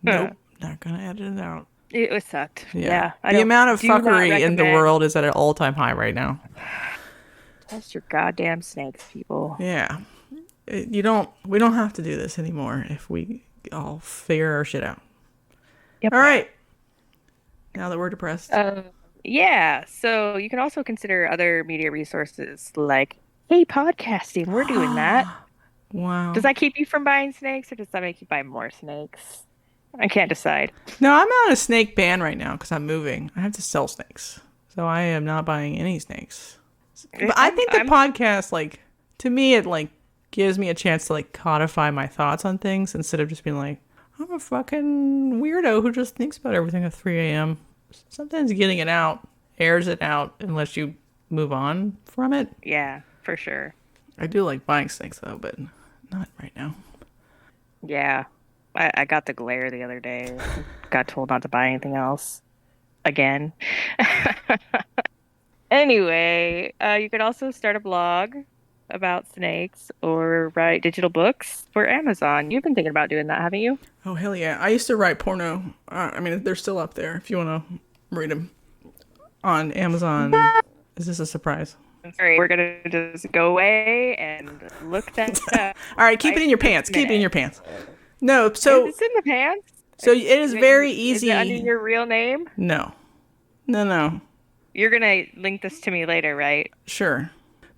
Nope, not going to edit it out. It was sucked. Yeah. The amount of fuckery in the world is at an all-time high right now. Test your goddamn snakes, people. Yeah. We don't have to do this anymore if we all figure our shit out. Yep. All right. Now that we're depressed. Yeah. So you can also consider other media resources like, hey, podcasting. We're doing that. Wow. Does that keep you from buying snakes or does that make you buy more snakes? I can't decide. No, I'm on a snake ban right now because I'm moving. I have to sell snakes. So I am not buying any snakes. But I think the podcast, like, to me, it, like, gives me a chance to, like, codify my thoughts on things instead of just being like, I'm a fucking weirdo who just thinks about everything at 3 a.m. Sometimes getting it out airs it out unless you move on from it. Yeah, for sure. I do like buying snakes, though, but not right now. Yeah. I got the glare the other day. Got told not to buy anything else. Again. Anyway, you could also start a blog about snakes or write digital books for Amazon. You've been thinking about doing that, haven't you? Oh, hell yeah. I used to write porno. I mean, they're still up there if you want to read them on Amazon. Is this a surprise? Sorry, we're going to just go away and look that up. All right, keep it in your pants. Keep it in your pants. No, so... It's in the pants? So it is very easy... Is it under your real name? No. You're going to link this to me later, right? Sure.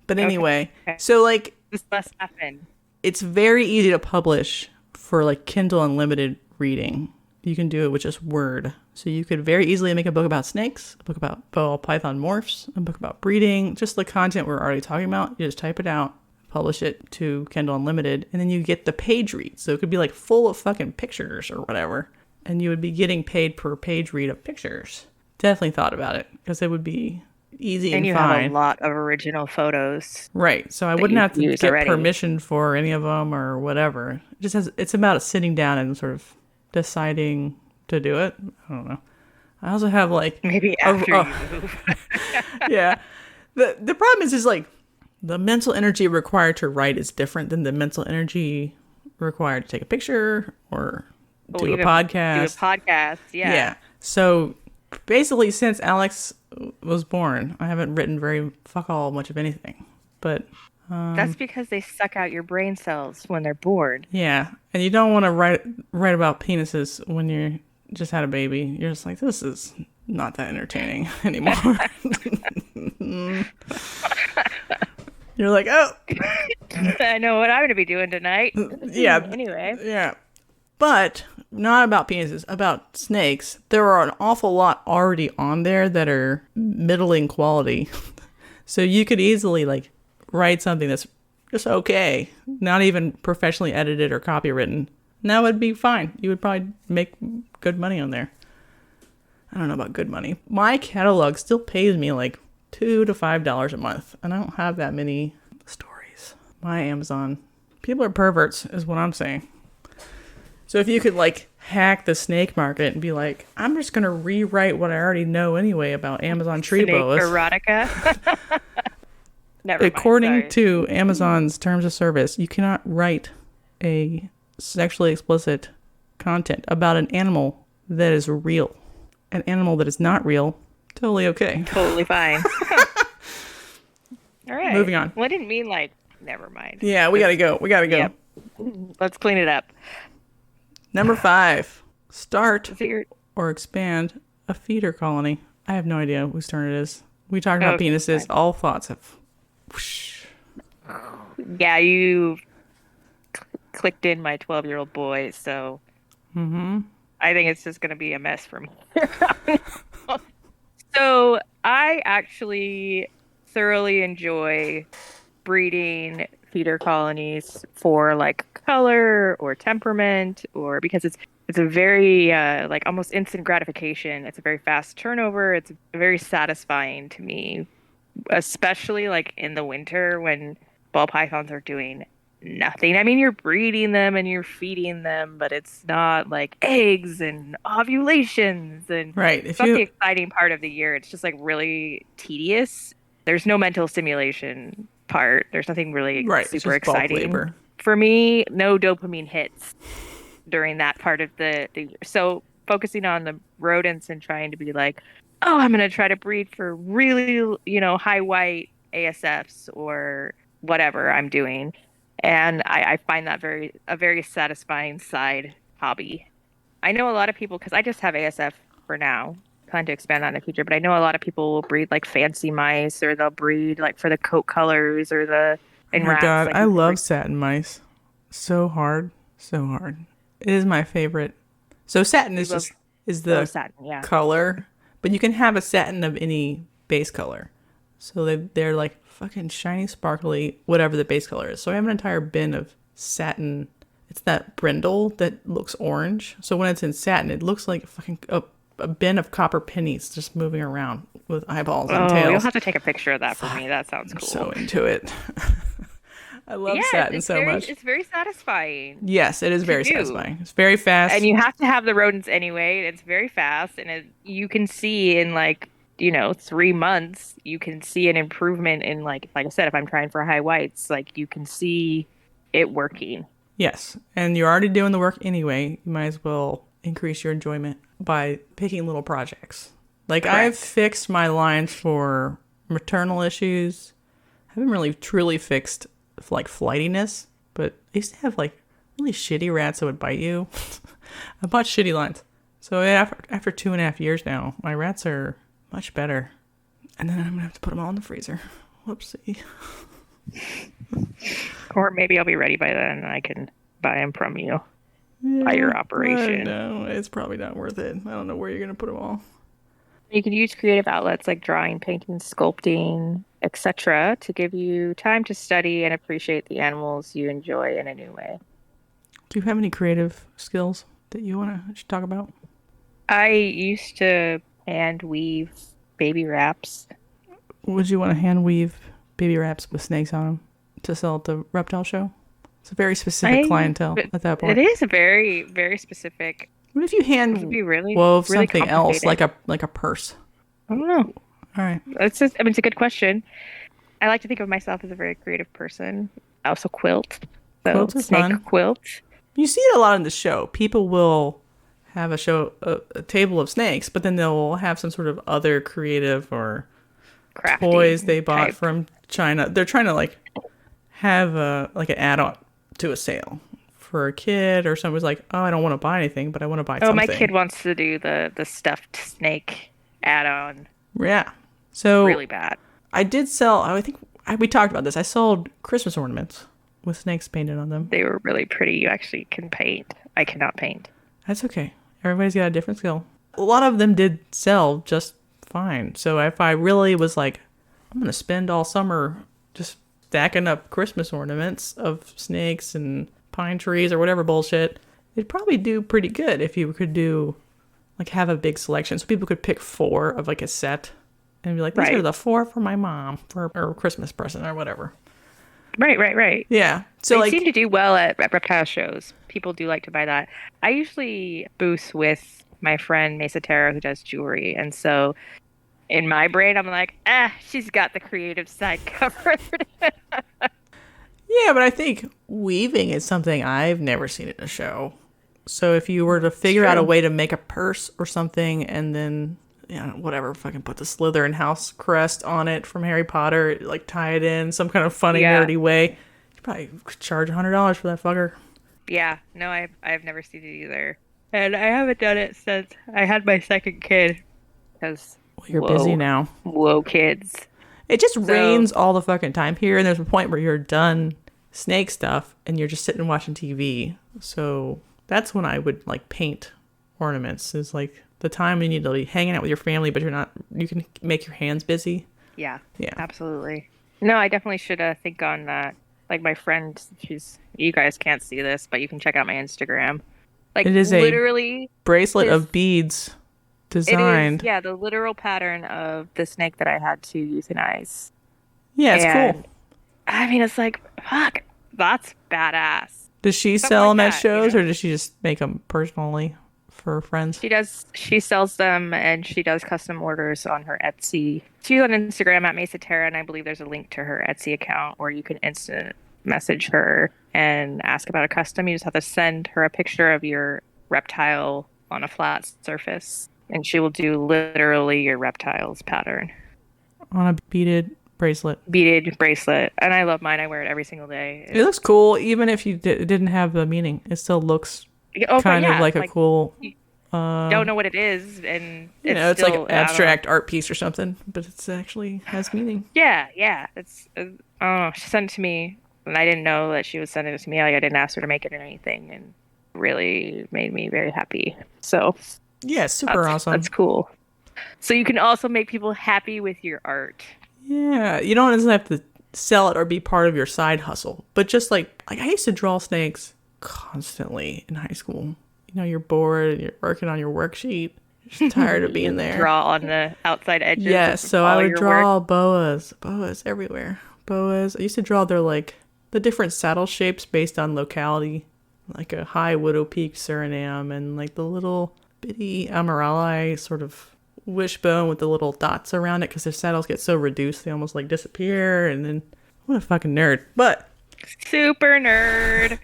But anyway, okay. So like... This must happen. It's very easy to publish for like Kindle Unlimited reading. You can do it with just Word. So you could very easily make a book about snakes, a book about ball python morphs, a book about breeding, just the content we're already talking about. You just type it out, publish it to Kindle Unlimited, and then you get the page read. So it could be like full of fucking pictures or whatever. And you would be getting paid per page read of pictures. Definitely thought about it because it would be easy And and you have a fine. lot of original photos Right. So I that wouldn't you have can to use get already. permission for any of them or whatever. It's about sitting down and sort of deciding to do it. I don't know. I also have like Maybe after you move. yeah. The problem is like the mental energy required to write is different than the mental energy required to take a picture or Or do a even do a podcast. podcast. Yeah. So basically, since Alex was born, I haven't written very fuck all much of anything. But That's because they suck out your brain cells when they're bored. yeah, and you don't want to write about penises when you just had a baby. You're just like, this is not that entertaining anymore. You're like, oh, I know what I'm going to be doing tonight. yeah, Anyway. yeah. But not about penises, about snakes. There are an awful lot already on there that are middling quality. So you could easily like write something that's just okay, not even professionally edited or copywritten. And that would be fine. You would probably make good money on there. I don't know about good money. My catalog still pays me like $2 to $5 a month, and I don't have that many stories. My Amazon. People are perverts, is what I'm saying. So if you could like hack the snake market and be like, I'm just going to rewrite what I already know anyway about Amazon tree Snake boas. erotica. Never mind, According sorry. to Amazon's terms of service, you cannot write a sexually explicit content about an animal that is real. An animal that is not real, totally okay. Totally fine. All right. Moving on. Well, I didn't mean like, never mind. Yeah, we gotta go. Yep. Let's clean it up. Number 5. Start Is it your... or expand a feeder colony. I have no idea whose turn it is. We talked about Okay, penises. fine. All thoughts have... whoosh. Yeah, you clicked in my 12-year-old boy, so I think it's just going to be a mess for me. So I actually thoroughly enjoy breeding feeder colonies for like color or temperament, or because it's a very like almost instant gratification. It's a very fast turnover. It's very satisfying to me, especially like in the winter when ball pythons are doing nothing. I mean, you're breeding them and you're feeding them, but it's not like eggs and ovulations and Right. it's not the exciting part of the year. It's just like really tedious. There's no mental stimulation part. There's nothing really Right. It's super just bulk exciting. labor. For me, no dopamine hits during that part of the year. So focusing on the rodents and trying to be like, oh, I'm going to try to breed for really, high white ASFs or whatever I'm doing. And I find that a very satisfying side hobby. I know a lot of people, because I just have ASF for now, plan to expand on in the future, but I know a lot of people will breed like fancy mice, or they'll breed like for the coat colors or the Oh my rats. god, Like I love satin mice. So hard. So hard. It is my favorite. So satin is the satin, yeah. color, but you can have a satin of any base color. So they're like fucking shiny, sparkly, whatever the base color is. So I have an entire bin of satin. It's that brindle that looks orange. So when it's in satin, it looks like fucking a bin of copper pennies just moving around with eyeballs and tails. You'll have to take a picture of that for me. That sounds cool. I'm so into it. I love satin so much. It's very satisfying. Yes, it is very satisfying. It's very fast. And you have to have the rodents anyway. It's very fast. And you can see in 3 months, you can see an improvement in like I said, if I'm trying for high whites, like you can see it working. Yes. And you're already doing the work anyway. You might as well increase your enjoyment by picking little projects. Like Correct. I've fixed my lines for maternal issues. I haven't really truly fixed like flightiness, but I used to have like really shitty rats that would bite you. I bought shitty lines. So after 2.5 years now, my rats are much better. And then I'm going to have to put them all in the freezer. Whoopsie. Or maybe I'll be ready by then and I can buy them from you. By your operation. No, it's probably not worth it. I don't know where you're going to put them all. You can use creative outlets like drawing, painting, sculpting, etc. to give you time to study and appreciate the animals you enjoy in a new way. Do you have any creative skills that you want to talk about? I used to hand weave baby wraps. Would you want to hand weave baby wraps with snakes on them to sell at the reptile show? It's a very specific clientele at that point. It is a very, very specific. What if you It would be really, wove really something else, complicated. like a purse? I don't know. All right. It's just, I mean, it's a good question. I like to think of myself as a very creative person. I also quilt. So Quilts are snake fun. quilt. You see it a lot in the show. People will have a table of snakes, but then they'll have some sort of other creative or Crafty toys they bought type. from China. They're trying to like have an add-on to a sale for a kid, or someone's like, oh, I don't want to buy anything, but I want to buy Oh, something. my kid wants to do the stuffed snake add-on Yeah. So really bad. I did sell. I think we talked about this. I sold Christmas ornaments with snakes painted on them. They were really pretty. You actually can paint. I cannot paint. That's okay. Everybody's got a different skill. A lot of them did sell just fine. So if I really was like, I'm going to spend all summer just stacking up Christmas ornaments of snakes and pine trees or whatever bullshit, it'd probably do pretty good if you could do, like, have a big selection. So people could pick 4 of like a set and be like, these are the 4 for my mom for her Christmas present or whatever. Right. Yeah. So They like, seem to do well at reptile shows. People do like to buy that. I usually booth with my friend Mesaterra who does jewelry. And so in my brain, I'm like, she's got the creative side covered. yeah, but I think weaving is something I've never seen in a show. So if you were to figure out a way to make a purse or something and then, whatever, fucking put the Slytherin house crest on it from Harry Potter, like tie it in some kind of funny, nerdy way, you probably could charge $100 for that fucker. Yeah, no, I've never seen it either. And I haven't done it since I had my second kid. Because, Well, you're busy now. Whoa, kids. It just rains all the fucking time here, and there's a point where you're done snake stuff and you're just sitting and watching TV. So that's when I would like paint ornaments, is like the time you need to be hanging out with your family, but you can make your hands busy. Yeah, absolutely. No, I definitely should think on that. Like my friend, you guys can't see this, but you can check out my Instagram. Like it is literally a bracelet of beads designed. It is, the literal pattern of the snake that I had to euthanize. Yeah, it's cool. I mean, it's like, fuck, that's badass. Does she sell them at shows, or does she just make them personally for friends? She sells them, and she does custom orders on her Etsy. She's on Instagram at Mesaterra, and I believe there's a link to her Etsy account where you can instant message her and ask about a custom. You just have to send her a picture of your reptile on a flat surface, and she will do literally your reptile's pattern. On a beaded bracelet. And I love mine. I wear it every single day. It looks cool, even if you didn't have the meaning. It still looks kind of like a cool... don't know what it is, and it's still, like an abstract art piece or something, but it's actually has meaning. Yeah. It's she sent it to me, and I didn't know that she was sending it to me. Like I didn't ask her to make it or anything, and really made me very happy. So yeah, super awesome. That's cool. So you can also make people happy with your art. Yeah, you don't necessarily have to sell it or be part of your side hustle, but just like I used to draw snakes constantly in high school. You're bored, you're working on your worksheet, you're just tired of being there. Draw on the outside edges. Yes, so I would draw boas everywhere. Boas. I used to draw the different saddle shapes based on locality, like a high Widow Peak Suriname, and like the little bitty Amarali sort of wishbone with the little dots around it, because their saddles get so reduced they almost like disappear. And then what a fucking nerd, but super nerd.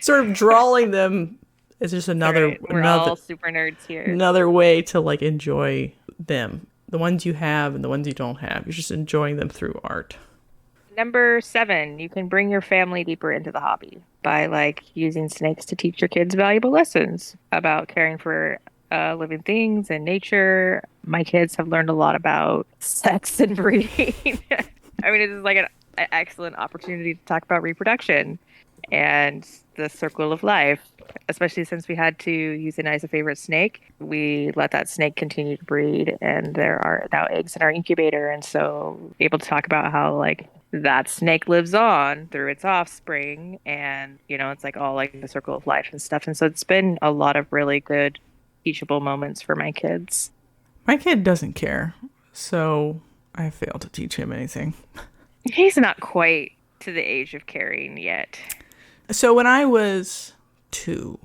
Sort of drawing them is just another all super nerds here. Another way to like enjoy them. The ones you have and the ones you don't have. You're just enjoying them through art. Number 7, you can bring your family deeper into the hobby by like using snakes to teach your kids valuable lessons about caring for living things and nature. My kids have learned a lot about sex and breeding. I mean, it is like an excellent opportunity to talk about reproduction and the circle of life, especially since we had to euthanize a favorite snake. We let that snake continue to breed, and there are now eggs in our incubator, and so able to talk about how like that snake lives on through its offspring, and it's like all like the circle of life and stuff. And so it's been a lot of really good teachable moments for my kids. My kid doesn't care, so I failed to teach him anything. He's not quite to the age of caring yet. So when I was 2,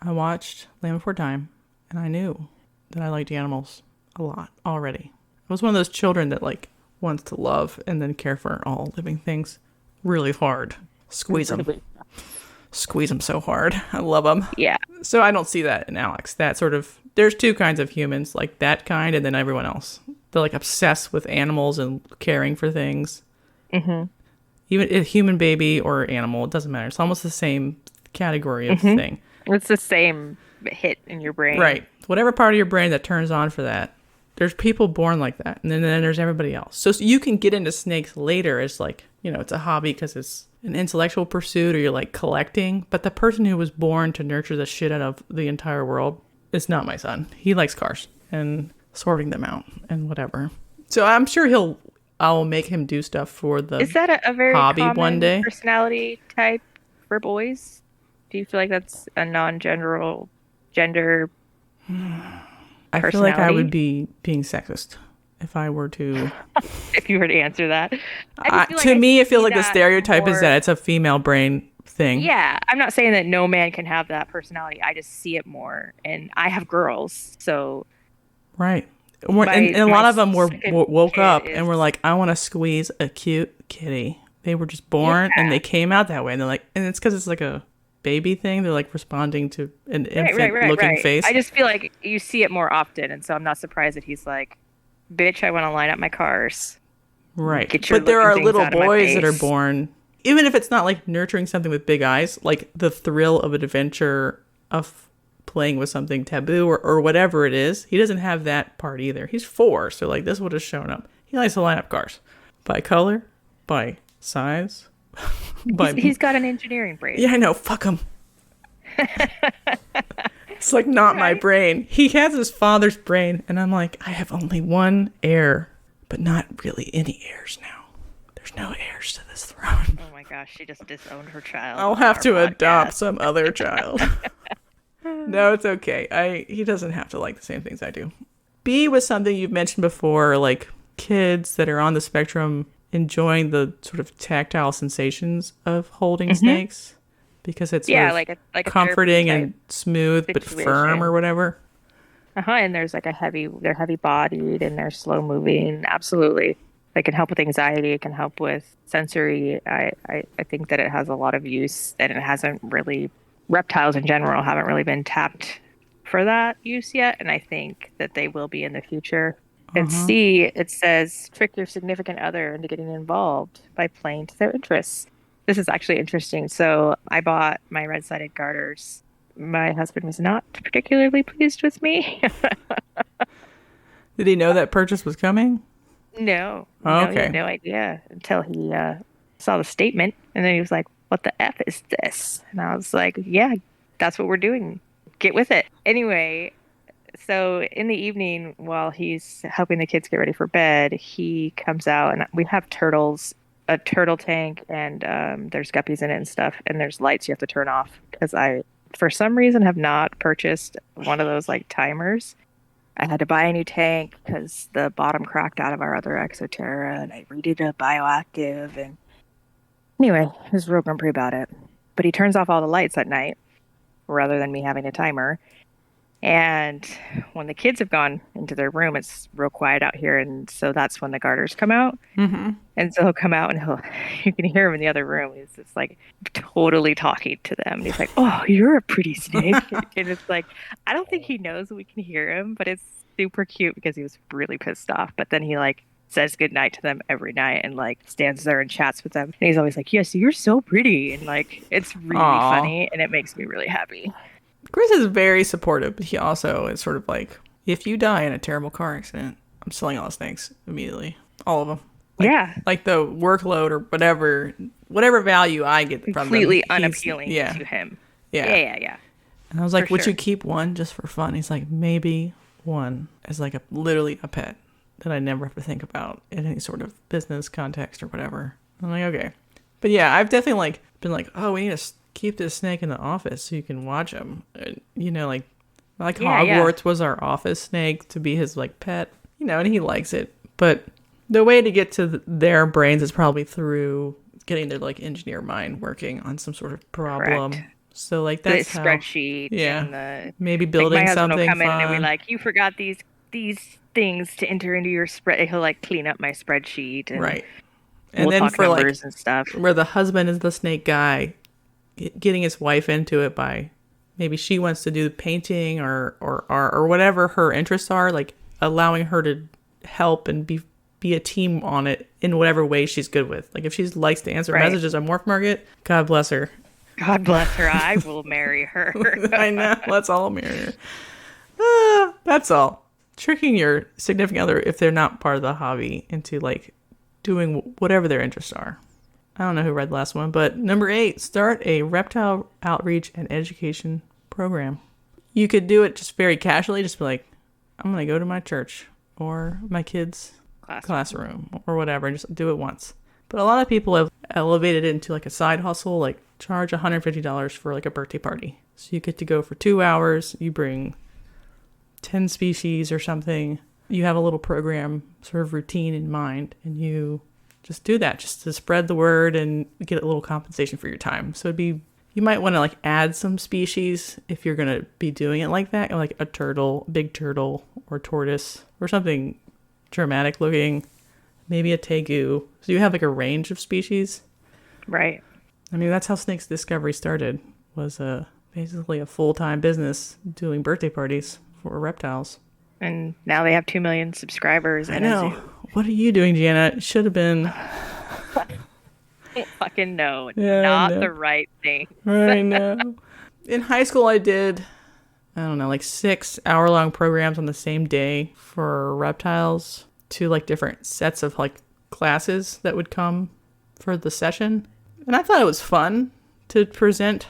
I watched Land Before Time, and I knew that I liked animals a lot already. I was one of those children that like wants to love and then care for all living things really hard. Squeeze them so hard. I love them. Yeah. So I don't see that in Alex. That sort of, there's 2 kinds of humans, like that kind, and then everyone else. They're like obsessed with animals and caring for things. Mm-hmm. Even a human baby or animal, it doesn't matter. It's almost the same category of thing. It's the same hit in your brain. Right. Whatever part of your brain that turns on for that. There's people born like that. And then there's everybody else. So you can get into snakes later as like, it's a hobby because it's an intellectual pursuit or you're like collecting. But the person who was born to nurture the shit out of the entire world is not my son. He likes cars and sorting them out and whatever. So I'm sure I'll make him do stuff for the Is that a very hobby common one day. Personality type for boys? Do you feel like that's a non-general gender I feel like I would be being sexist if I were to. If you were to answer that. To me, it feels like the stereotype is that it's a female brain thing. Yeah, I'm not saying that no man can have that personality. I just see it more. And I have girls, so. Right. And a lot of them woke up and were like, I want to squeeze a cute kitty. They were just born and they came out that way. And they're like, and it's because it's like a baby thing. They're like responding to an infant looking face. I just feel like you see it more often. And so I'm not surprised that he's like, bitch, I want to line up my cars. Right. But there are little boys that are born, even if it's not like nurturing something with big eyes, like the thrill of an adventure of playing with something taboo or whatever it is. He doesn't have that part either. He's 4, so like this would have shown up. He likes to line up cars by color, by size. He's got an engineering brain. Yeah, I know. Fuck him. It's like not my brain. He has his father's brain, and I'm like, I have only one heir, but not really any heirs now. There's no heirs to this throne. Oh my gosh, she just disowned her child. I'll have to adopt some other child. No, it's okay. He doesn't have to like the same things I do. B was something you've mentioned before, like kids that are on the spectrum enjoying the sort of tactile sensations of holding snakes because it's like a comforting and smooth situation, but firm or whatever. And there's like they're heavy bodied and they're slow moving. Absolutely. It can help with anxiety. It can help with sensory. I think that it has a lot of use and it hasn't really. Reptiles in general haven't really been tapped for that use yet, and I think that they will be in the future. And C, it says, trick your significant other into getting involved by playing to their interests. This is actually interesting. So I bought my red-sided garters. My husband was not particularly pleased with me. Did he know that purchase was coming? No. Oh, no, okay. He had no idea until he saw the statement, and then he was like, what the F is this? And I was like, yeah, that's what we're doing. Get with it. Anyway, so in the evening while he's helping the kids get ready for bed, he comes out and we have turtles, a turtle tank, and there's guppies in it and stuff. And there's lights you have to turn off because I, for some reason, have not purchased one of those like timers. I had to buy a new tank because the bottom cracked out of our other Exoterra and I redid a bioactive and anyway, he was real grumpy about it. But he turns off all the lights at night rather than me having a timer. And when the kids have gone into their room, it's real quiet out here. And so that's when the garters come out. And so he'll come out and you can hear him in the other room. He's just like totally talking to them. And he's like, oh, you're a pretty snake. And it's like, I don't think he knows we can hear him, but it's super cute because he was really pissed off. But then he like says goodnight to them every night and like stands there and chats with them. And he's always like, yes, you're so pretty. And like, it's really funny and it makes me really happy. Chris is very supportive, but he also is sort of like, if you die in a terrible car accident, I'm selling all the snakes immediately. All of them. Like the workload or whatever value I get from them. Completely unappealing to him. Yeah. And I was like, would you keep one just for fun? He's like, maybe one as like literally a pet that I never have to think about in any sort of business context or whatever. I'm like, okay. But yeah, I've definitely like been like, oh, we need to keep this snake in the office so you can watch him. Like Hogwarts was our office snake to be his like pet, and he likes it. But The way to get to their brains is probably through getting their like engineer mind working on some sort of problem. Correct. So like The that's how, spreadsheet yeah, and the maybe like my building husband will something come in and be fun. like, "You forgot these things to enter into your spread." He'll like clean up my spreadsheet and Right. And we'll then talk for like numbers and stuff. where the husband is the snake guy, getting his wife into it by maybe she wants to do painting or whatever her interests are, like allowing her to help and be a team on it in whatever way she's good with. Like if she likes to answer Right. messages on Morph Market, God bless her. God bless her. I will marry her. I know. Let's all marry her. That's all. Tricking your significant other, if they're not part of the hobby, into like doing whatever their interests are. I don't know who read the last one, but number 8, start a reptile outreach and education program. You could do it just very casually, just be like, I'm going to go to my church or my kids' classroom or whatever, and just do it once. But a lot of people have elevated it into like a side hustle, like charge $150 for like a birthday party. So you get to go for 2 hours, you bring 10 species or something. You have a little program sort of routine in mind, and you just do that just to spread the word and get a little compensation for your time. So you might want to like add some species if you're going to be doing it like that, like a turtle, big turtle or tortoise or something dramatic looking, maybe a tegu. So you have like a range of species. Right. I mean, that's how Snakes Discovery started, was basically a full-time business doing birthday parties for reptiles. And now they have 2 million subscribers. I know. What are you doing, Jana? It should have been... Fucking no. Yeah, not no. the right thing. I know. In high school, I did, I don't know, like 6 hour-long programs on the same day for reptiles, 2 like different sets of like classes that would come for the session. And I thought it was fun to present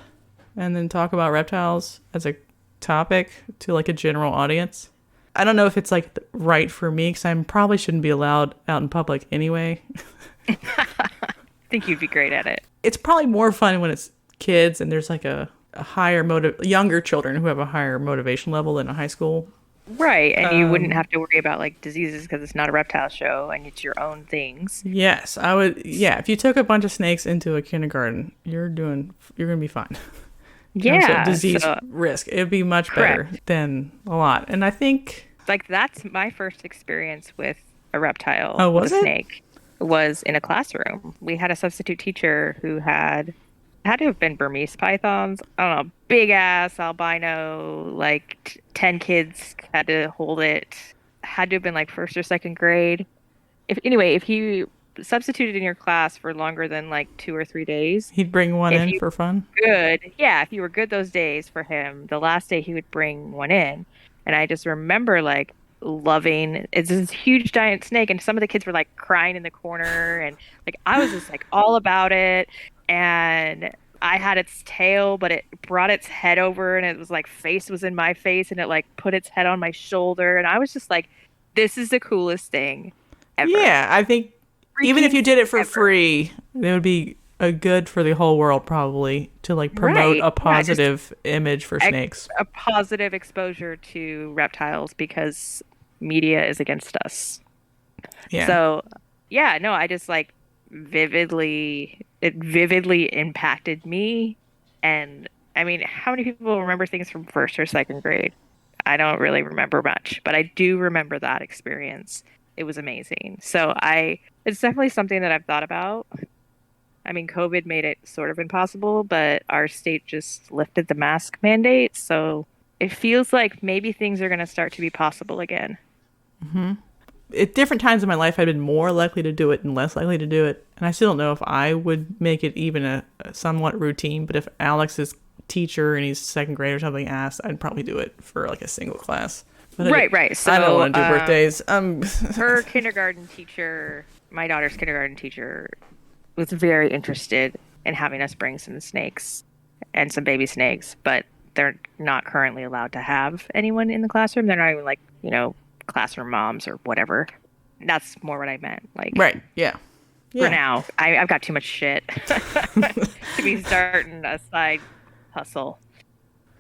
and then talk about reptiles as a topic to like a general audience. I don't know if it's like right for me because I probably shouldn't be allowed out in public anyway. I think you'd be great at it. It's probably more fun when it's kids and there's like a higher younger children who have a higher motivation level than a high school. Right. And you wouldn't have to worry about like diseases because it's not a reptile show and it's your own things. Yes, I would. Yeah, if you took a bunch of snakes into a kindergarten, you're going to be fine. Yeah. Disease risk. It'd be much better than a lot. And I think like that's my first experience with a reptile. Oh, was with a snake. Was in a classroom. We had a substitute teacher who had to have been Burmese pythons. I don't know, big ass albino, like 10 kids had to hold it. Had to have been like first or second grade. If he substituted in your class for longer than like 2 or 3 days, he'd bring one in for fun. Good. Yeah, if you were good those days for him, the last day he would bring one in. And I just remember like loving it's this huge giant snake, and some of the kids were like crying in the corner, and like I was just like all about it. And I had its tail, but it brought its head over, and it was like face was in my face, and it like put its head on my shoulder, and I was just like, this is the coolest thing ever. Yeah, I think even if you did it for free, it would be a good for the whole world probably to like promote a positive image for snakes. A positive exposure to reptiles because media is against us. Yeah. So, yeah, no, I just like it vividly impacted me. And I mean, how many people remember things from first or second grade? I don't really remember much, but I do remember that experience. It was amazing. So it's definitely something that I've thought about. I mean, COVID made it sort of impossible, but our state just lifted the mask mandate. So it feels like maybe things are going to start to be possible again. Mm-hmm. At different times in my life, I've been more likely to do it and less likely to do it. And I still don't know if I would make it even a somewhat routine. But if Alex's teacher and he's second grade or something asked, I'd probably do it for like a single class. But right. So I don't want to do birthdays. Her kindergarten teacher, my daughter's kindergarten teacher, was very interested in having us bring some snakes and some baby snakes, but they're not currently allowed to have anyone in the classroom. They're not even like, classroom moms or whatever. That's more what I meant. Like, right. Yeah. For now, I've got too much shit to be starting a side hustle.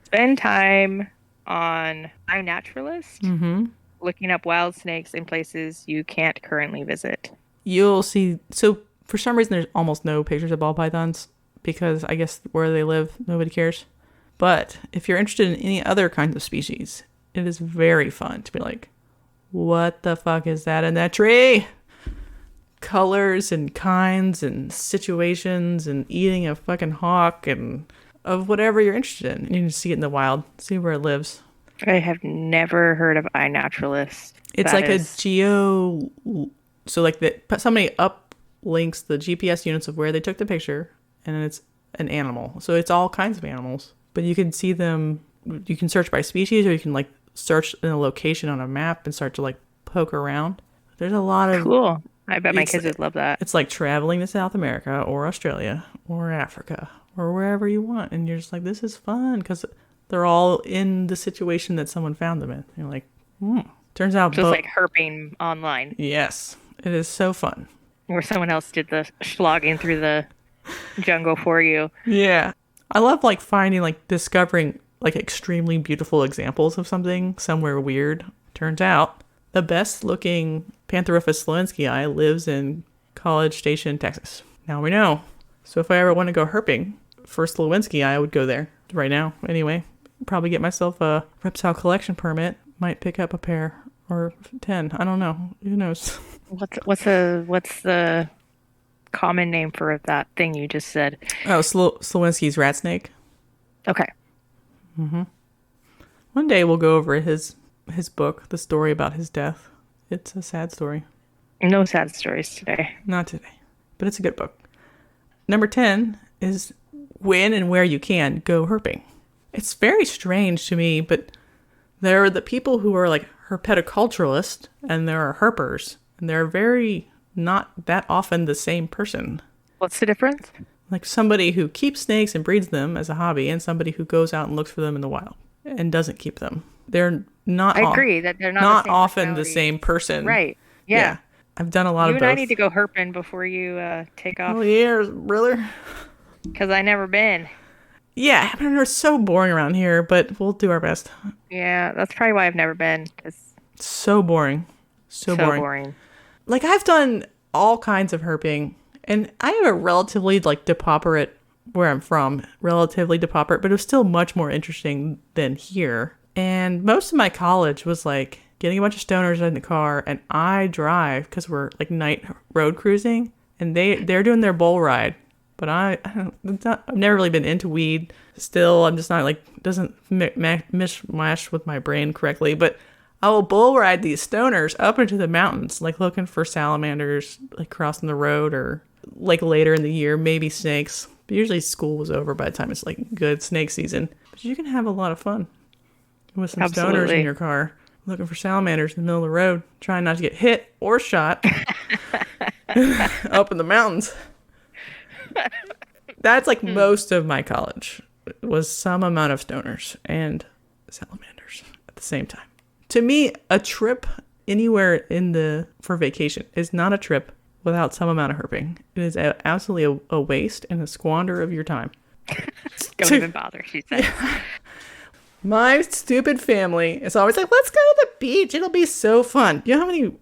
Spend time on Inaturalist, looking up wild snakes in places you can't currently visit. You'll see. So for some reason, there's almost no pictures of ball pythons because I guess where they live, nobody cares. But if you're interested in any other kinds of species, it is very fun to be like, what the fuck is that in that tree? Colors and kinds and situations and eating a fucking hawk and of whatever you're interested in. You can see it in the wild, see where it lives. I have never heard of Inaturalist. It's like a geo. So like somebody uplinks the GPS units of where they took the picture, and it's an animal. So it's all kinds of animals, but you can see them. You can search by species, or you can like search in a location on a map and start to like poke around. There's a lot of cool. I bet my kids would love that. It's like traveling to South America or Australia or Africa or wherever you want, and you're just like, this is fun because they're all in the situation that someone found them in. You're like, turns out just like herping online. Yes, it is so fun. Where someone else did the slogging through the jungle for you. Yeah, I love like finding like discovering like extremely beautiful examples of something somewhere weird. Turns out the best looking Pantherifus slowensky lives in College Station, Texas. Now we know. So if I ever want to go herping for Slowensky, I would go there right now. Anyway, probably get myself a reptile collection permit. Might pick up a pair or 10. I don't know. Who knows? What's the common name for that thing you just said? Oh, Slowensky's rat snake. Okay. One day we'll go over his book, the story about his death. It's a sad story. No sad stories today. Not today, but it's a good book. Number 10 is when and where you can go herping. It's very strange to me, but there are the people who are like herpetoculturalists and there are herpers, and they're very not that often the same person. What's the difference? Like somebody who keeps snakes and breeds them as a hobby and somebody who goes out and looks for them in the wild and doesn't keep them. They're not. I agree that they're not often the same person. Right. Yeah. I've done a lot of both. You and I need to go herping before you take off. Oh, yeah, brother. Because I've never been. Yeah, I mean, it's so boring around here, but we'll do our best. Yeah, that's probably why I've never been. It's so boring. So boring. Like, I've done all kinds of herping, and I have a relatively, like, depauperate, where I'm from, relatively depauperate, but it was still much more interesting than here. And most of my college was, like, getting a bunch of stoners in the car, and I drive, because we're, like, night road cruising, and they're doing their bull ride. But I've never really been into weed. Still, I'm just not like, doesn't mishmash with my brain correctly. But I will bull ride these stoners up into the mountains, like looking for salamanders, like crossing the road, or like later in the year, maybe snakes. But usually school was over by the time it's like good snake season. But you can have a lot of fun with some stoners in your car, looking for salamanders in the middle of the road, trying not to get hit or shot up in the mountains. That's like most of my college was some amount of stoners and salamanders at the same time. To me, a trip anywhere for vacation is not a trip without some amount of herping. It is absolutely a waste and a squander of your time. Don't even bother, she said. My stupid family is always like, let's go to the beach. It'll be so fun. You know how many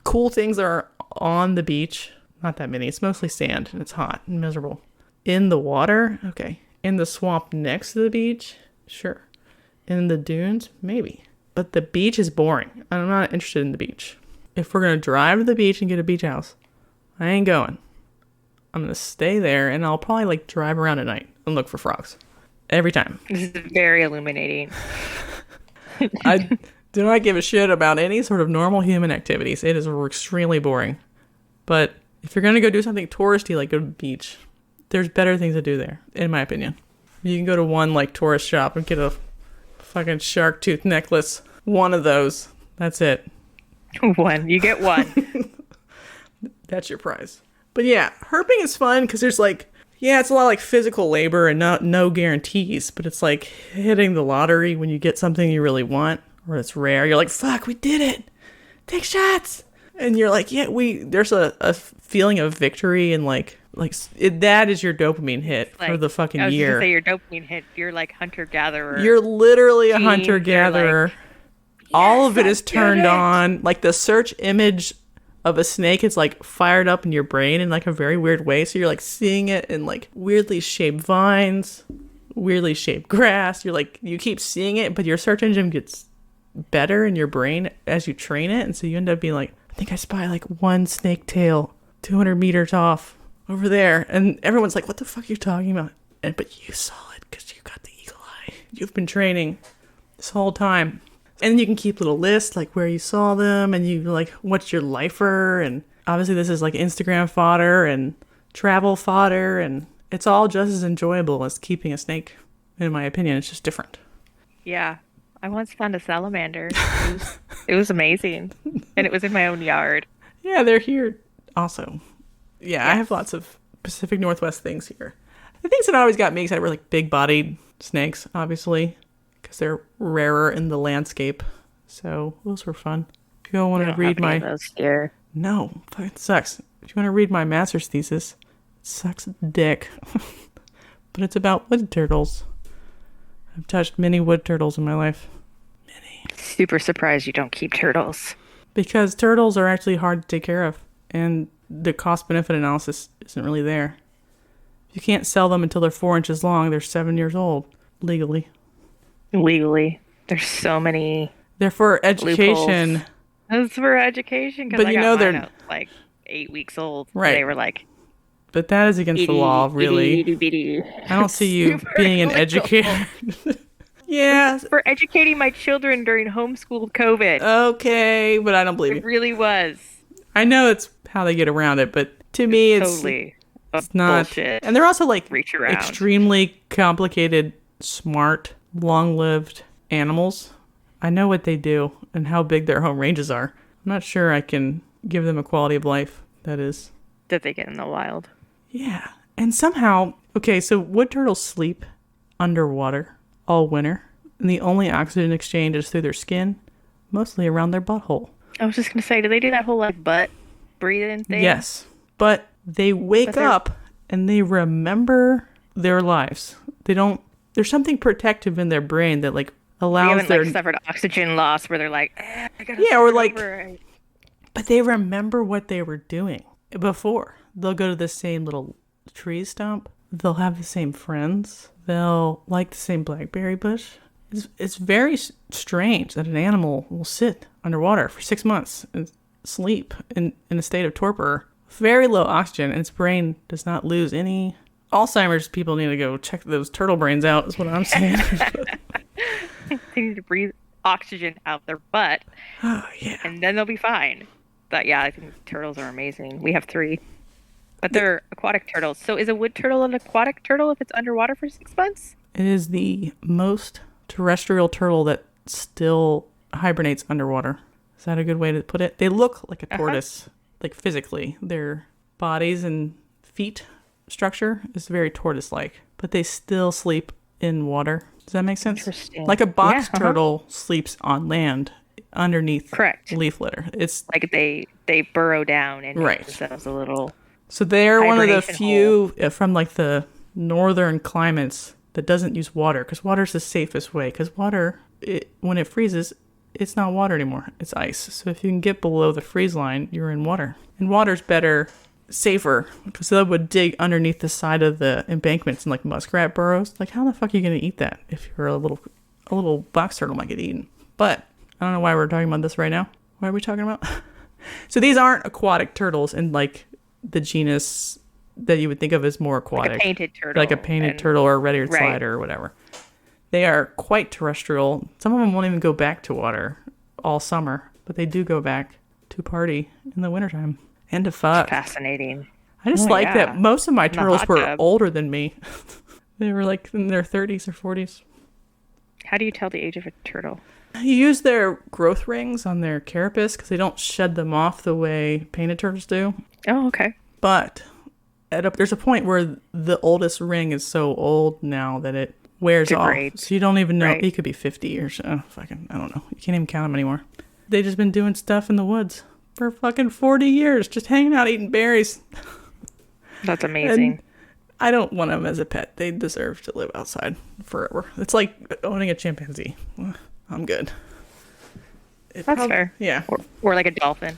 cool things are on the beach? Not that many. It's mostly sand, and it's hot and miserable. In the water? Okay. In the swamp next to the beach? Sure. In the dunes? Maybe. But the beach is boring. I'm not interested in the beach. If we're going to drive to the beach and get a beach house, I ain't going. I'm going to stay there, and I'll probably, like, drive around at night and look for frogs. Every time. This is very illuminating. I do not give a shit about any sort of normal human activities. It is extremely boring. But if you're going to go do something touristy, like go to the beach, there's better things to do there, in my opinion. You can go to one, like, tourist shop and get a fucking shark tooth necklace. One of those. That's it. One. You get one. That's your prize. But yeah, herping is fun because there's, like, yeah, it's a lot of, like, physical labor and no guarantees, but it's like hitting the lottery when you get something you really want, or it's rare. You're like, fuck, we did it. Take shots. And you're like, yeah, there's a feeling of victory and that is your dopamine hit for the fucking year. I was going to say your dopamine hit. You're like hunter-gatherer. You're literally a hunter-gatherer. all of it is turned on. Like the search image of a snake is like fired up in your brain in like a very weird way. So you're like seeing it in like weirdly shaped vines, weirdly shaped grass. You're like, you keep seeing it, but your search engine gets better in your brain as you train it. And so you end up being like, I think I spy like one snake tail 200 meters off over there. And everyone's like, what the fuck are you talking about? But you saw it because you got the eagle eye. You've been training this whole time. And you can keep little lists like where you saw them and you like, what's your lifer? And obviously this is like Instagram fodder and travel fodder. And it's all just as enjoyable as keeping a snake. In my opinion, it's just different. Yeah. I once found a salamander. It was amazing. And it was in my own yard. Yeah, they're here also. Yeah, yes. I have lots of Pacific Northwest things here. The things that always got me excited were like big-bodied snakes, obviously, because they're rarer in the landscape. So those were fun. If you want to read my... those here. No, it sucks. If you want to read my master's thesis, it sucks dick. But it's about wood turtles. I've touched many wood turtles in my life. Many. Super surprised you don't keep turtles. Because turtles are actually hard to take care of. And the cost-benefit analysis isn't really there. You can't sell them until they're 4 inches long. They're 7 years old, legally. Legally. There's so many. They're for education. Loopholes. It's for education. But I you got know mine they're at like 8 weeks old. Right. They were like. But that is against the law, really. I don't see you being an educator. Yeah. For educating my children during homeschooled COVID. Okay, but I don't believe it. It really was. I know it's how they get around it, but to me, it's totally. It's not. Bullshit. And they're also like extremely complicated, smart, long-lived animals. I know what they do and how big their home ranges are. I'm not sure I can give them a quality of life that they get in the wild. Yeah. And somehow, okay, so wood turtles sleep underwater all winter. And the only oxygen exchange is through their skin, mostly around their butthole. I was just going to say, do they do that whole like butt breathing thing? Yes. But they wake up and they remember their lives. There's something protective in their brain that like allows they haven't suffered oxygen loss where they're like, I gotta or like, over. But they remember what they were doing before. They'll go to the same little tree stump. They'll have the same friends. They'll like the same blackberry bush. It's very strange that an animal will sit underwater for 6 months and sleep in a state of torpor. Very low oxygen, and its brain does not lose any. Alzheimer's people need to go check those turtle brains out, is what I'm saying. They need to breathe oxygen out their butt. Oh, yeah. And then they'll be fine. But yeah, I think turtles are amazing. We have 3. But they're aquatic turtles. So is a wood turtle an aquatic turtle if it's underwater for 6 months? It is the most terrestrial turtle that still hibernates underwater. Is that a good way to put it? They look like a tortoise, like physically. Their bodies and feet structure is very tortoise-like, but they still sleep in water. Does that make sense? Interesting. Like a box turtle sleeps on land underneath leaf litter. It's like they burrow down and make themselves a little. So they're one of the few from like the northern climates that doesn't use water, because water is the safest way. Because water, when it freezes, it's not water anymore. It's ice. So if you can get below the freeze line, you're in water. And water's better, safer, because they would dig underneath the side of the embankments and like muskrat burrows. Like, how the fuck are you going to eat that if you're a little box turtle might get eaten? But I don't know why we're talking about this right now. What are we talking about? So these aren't aquatic turtles in like the genus that you would think of as more aquatic. Like a painted turtle. Like a painted turtle or a red-eared slider or whatever. They are quite terrestrial. Some of them won't even go back to water all summer, but they do go back to party in the wintertime and to fuck. Fascinating. I just that most of my turtles were older than me. They were like in their 30s or 40s. How do you tell the age of a turtle? You use their growth rings on their carapace because they don't shed them off the way painted turtles do. Oh, okay. But there's a point where the oldest ring is so old now that it wears off. So you don't even know. It could be 50 or so. I don't know. You can't even count them anymore. They just been doing stuff in the woods for fucking 40 years, just hanging out eating berries. That's amazing. And I don't want them as a pet. They deserve to live outside forever. It's like owning a chimpanzee. I'm good. That's fair. Yeah. Or like a dolphin.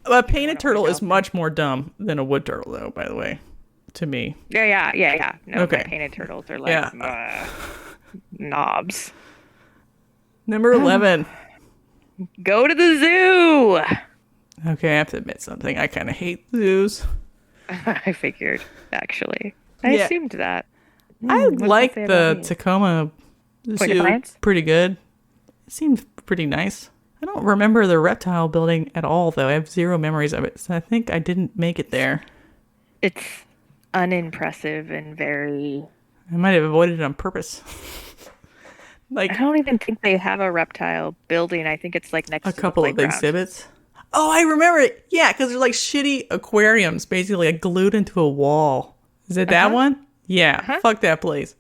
A painted turtle is much more dumb than a wood turtle, though, by the way, to me. Yeah. No, Okay. my painted turtles are like knobs. Number 11. Go to the zoo! Okay, I have to admit something. I kind of hate zoos. I figured, actually. I assumed that. I like the Tacoma Zoo pretty good. It seemed pretty nice. I don't remember the reptile building at all, though. I have zero memories of it, so I think I didn't make it there. It's unimpressive and very... I might have avoided it on purpose. Like, I don't even think they have a reptile building. I think it's like next to a couple of exhibits. Oh, I remember it. Yeah, because they're like shitty aquariums, basically like glued into a wall. Is it that one? Yeah, fuck that place.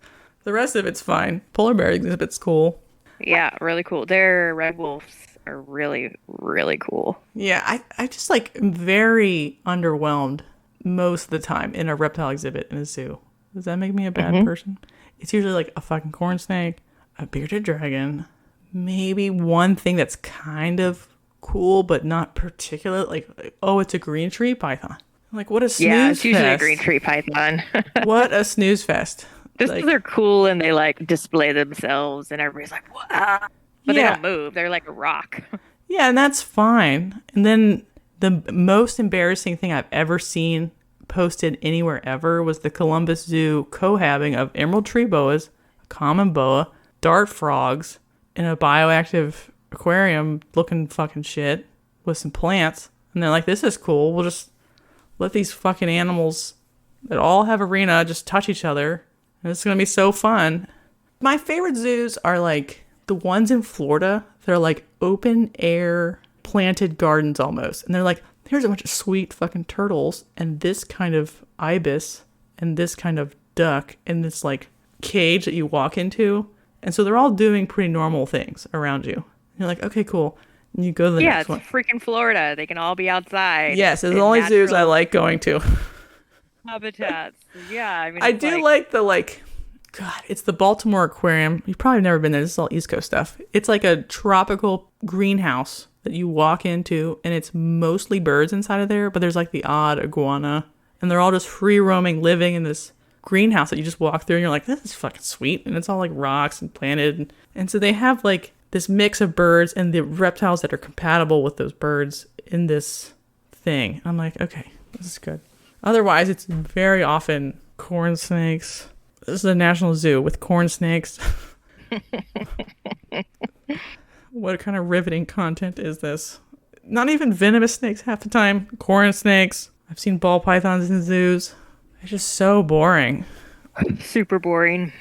The rest of it's fine. Polar bear exhibit's cool. Yeah, really cool. Their red wolves are really, really cool. Yeah, I just like am very underwhelmed most of the time in a reptile exhibit in a zoo. Does that make me a bad person? It's usually like a fucking corn snake, a bearded dragon, maybe one thing that's kind of cool but not particular. Like, oh, it's a green tree python. Like, what a snooze fest. Yeah, it's usually a green tree python. What a snooze fest. Just because they're cool and they like display themselves and everybody's like, wow. But they don't move. They're like a rock. Yeah, and that's fine. And then the most embarrassing thing I've ever seen posted anywhere ever was the Columbus Zoo cohabbing of emerald tree boas, a common boa, dart frogs, in a bioactive aquarium looking fucking shit with some plants. And they're like, this is cool. We'll just let these fucking animals that all have arena just touch each other. And it's going to be so fun. My favorite zoos are like the ones in Florida. They're like open air planted gardens almost. And they're like, here's a bunch of sweet fucking turtles and this kind of ibis and this kind of duck in this like cage that you walk into. And so they're all doing pretty normal things around you. And you're like, okay, cool. And you go to the next one. Yeah, it's freaking Florida. They can all be outside. Yes, it's the only zoos I like going to. Habitats. Yeah, I mean, I do like the God, it's the Baltimore Aquarium. You've probably never been there. This is all East Coast stuff. It's like a tropical greenhouse that you walk into, and it's mostly birds inside of there, but there's like the odd iguana, and they're all just free roaming, living in this greenhouse that you just walk through, and you're like, this is fucking sweet. And it's all like rocks and planted. And so they have like this mix of birds and the reptiles that are compatible with those birds in this thing. I'm like, okay, this is good. Otherwise, it's very often corn snakes. This is a national zoo with corn snakes. What kind of riveting content is this? Not even venomous snakes half the time. Corn snakes. I've seen ball pythons in zoos. It's just so boring. Super boring.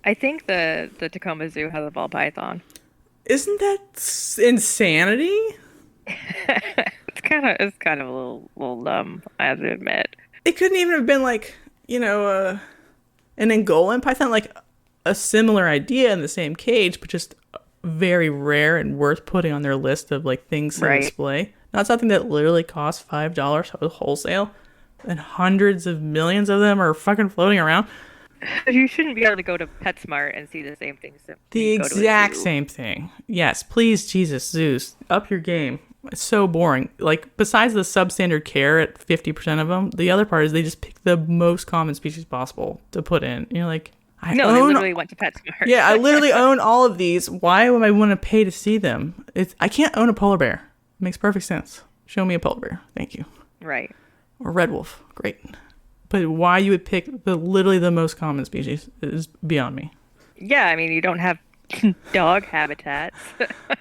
I think the Tacoma Zoo has a ball python. Isn't that insanity? It's kind of a little dumb, I have to admit. It couldn't even have been like, an Angolan python, like a similar idea in the same cage, but just very rare and worth putting on their list of like things to display. Not something that literally costs $5 wholesale, and hundreds of millions of them are fucking floating around. You shouldn't be able to go to PetSmart and see the same things. The exact same thing. Yes, please, Jesus, zoos, up your game. It's so boring. Like, besides the substandard care at 50% of them, the other part is they just pick the most common species possible to put in. You're like, they literally went to PetSmart. Yeah, I literally own all of these. Why would I want to pay to see them? I can't own a polar bear. It makes perfect sense. Show me a polar bear. Thank you. Right. Or red wolf. Great. But why you would pick literally the most common species is beyond me. Yeah, I mean, you don't have dog habitats.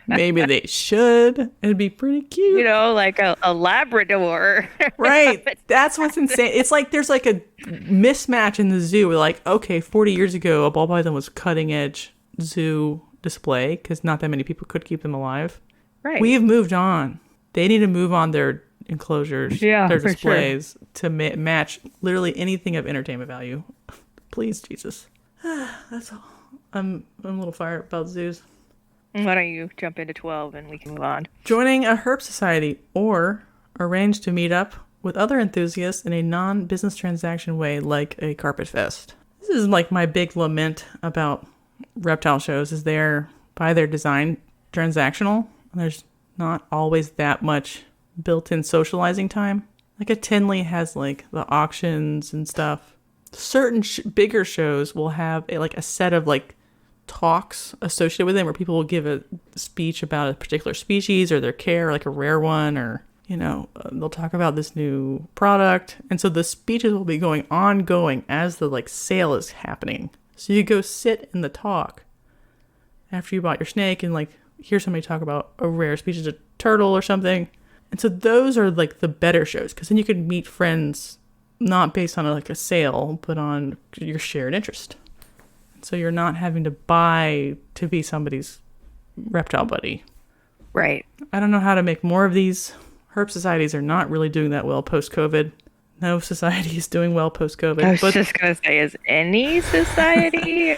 Maybe they should. It'd be pretty cute. Like a Labrador. Right. That's what's insane. It's like there's like a mismatch in the zoo. We're like, okay, 40 years ago, a ball python was cutting edge zoo display because not that many people could keep them alive. Right. We've moved on. They need to move on their enclosures, their displays to match literally anything of entertainment value. Please, Jesus. That's all. I'm a little fired about zoos. Why don't you jump into 12 and we can move on? Joining a herp society or arrange to meet up with other enthusiasts in a non-business transaction way like a carpet fest. This is like my big lament about reptile shows is they're by their design transactional. There's not always that much built-in socializing time. Like a Tinley has like the auctions and stuff. Certain bigger shows will have a set of like talks associated with them where people will give a speech about a particular species or their care, like a rare one, or they'll talk about this new product. And so the speeches will be ongoing as the like sale is happening. So you go sit in the talk after you bought your snake and like hear somebody talk about a rare species of turtle or something. And so those are like the better shows, because then you can meet friends not based on like a sale, but on your shared interest. So you're not having to buy to be somebody's reptile buddy. Right. I don't know how to make more of these. Herp societies are not really doing that well post-COVID. No society is doing well post-COVID. I was just going to say, is any society?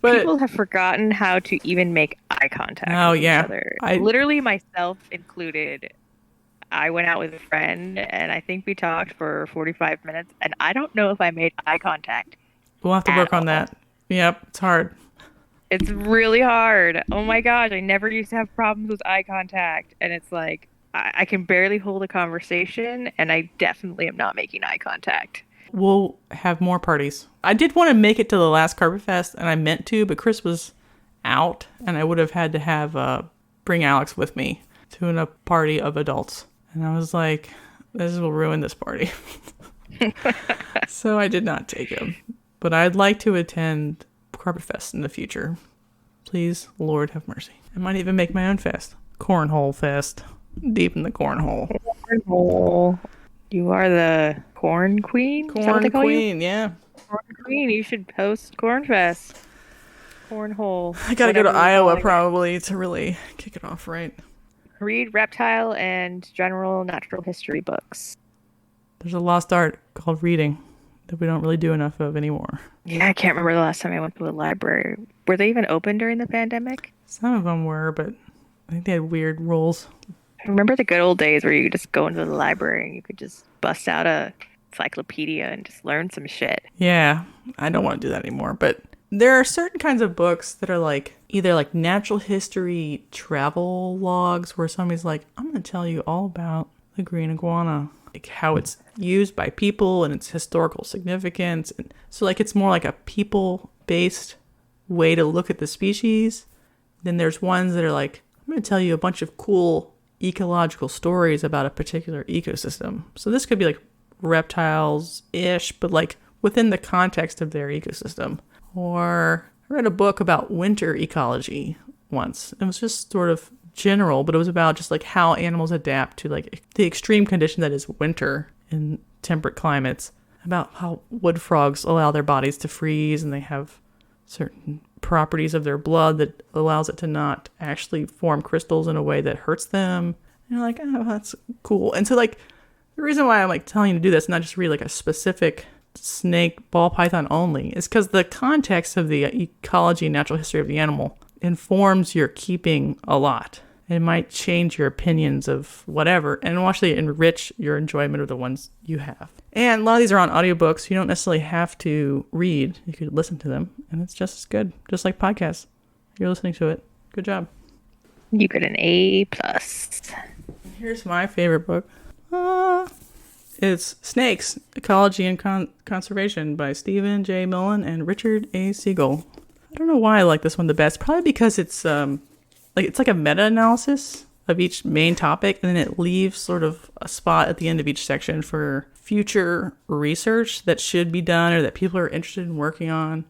But people have forgotten how to even make eye contact with each other. Literally, myself included. I went out with a friend, and I think we talked for 45 minutes, and I don't know if I made eye contact. We'll have to work on that. Yep, it's hard. It's really hard. Oh my gosh, I never used to have problems with eye contact, and it's like, I can barely hold a conversation, and I definitely am not making eye contact. We'll have more parties. I did want to make it to the last Carpet Fest, and I meant to, but Chris was out, and I would have had to have bring Alex with me to a party of adults. And I was like, this will ruin this party. So I did not take him. But I'd like to attend Carpet Fest in the future. Please, Lord, have mercy. I might even make my own fest. Cornhole Fest. Deep in the cornhole. Cornhole. You are the corn queen? Corn queen, yeah. Corn queen. You should host Corn Fest. Cornhole. I gotta go to Iowa probably to really kick it off right. Read reptile and general natural history books. There's a lost art called reading that we don't really do enough of anymore. Yeah, I can't remember the last time I went to the library. Were they even open during the pandemic? Some of them were, but I think they had weird rules. I remember the good old days where you could just go into the library and you could just bust out a encyclopedia and just learn some shit. Yeah, I don't want to do that anymore, but there are certain kinds of books that are like either like natural history travel logs where somebody's like, I'm going to tell you all about the green iguana, like how it's used by people and its historical significance. And so like it's more like a people-based way to look at the species. Then there's ones that are like, I'm going to tell you a bunch of cool ecological stories about a particular ecosystem. So this could be like reptiles-ish, but like within the context of their ecosystem. Or I read a book about winter ecology once. It was just sort of general, but it was about just like how animals adapt to like the extreme condition that is winter in temperate climates, about how wood frogs allow their bodies to freeze and they have certain properties of their blood that allows it to not actually form crystals in a way that hurts them. And you're like, oh, that's cool. And so like the reason why I'm like telling you to do this, not just read like a specific snake, ball python only, is because the context of the ecology and natural history of the animal informs your keeping a lot. It might change your opinions of whatever and will actually enrich your enjoyment of the ones you have. And a lot of these are on audiobooks. You don't necessarily have to read. You could listen to them, and it's just as good, just like podcasts. You're listening to it. Good job. You get an A+. Here's my favorite book. It's Snakes, Ecology and Conservation by Stephen J. Millen and Richard A. Siegel. I don't know why I like this one the best. Probably because it's like a meta-analysis of each main topic, and then it leaves sort of a spot at the end of each section for future research that should be done or that people are interested in working on.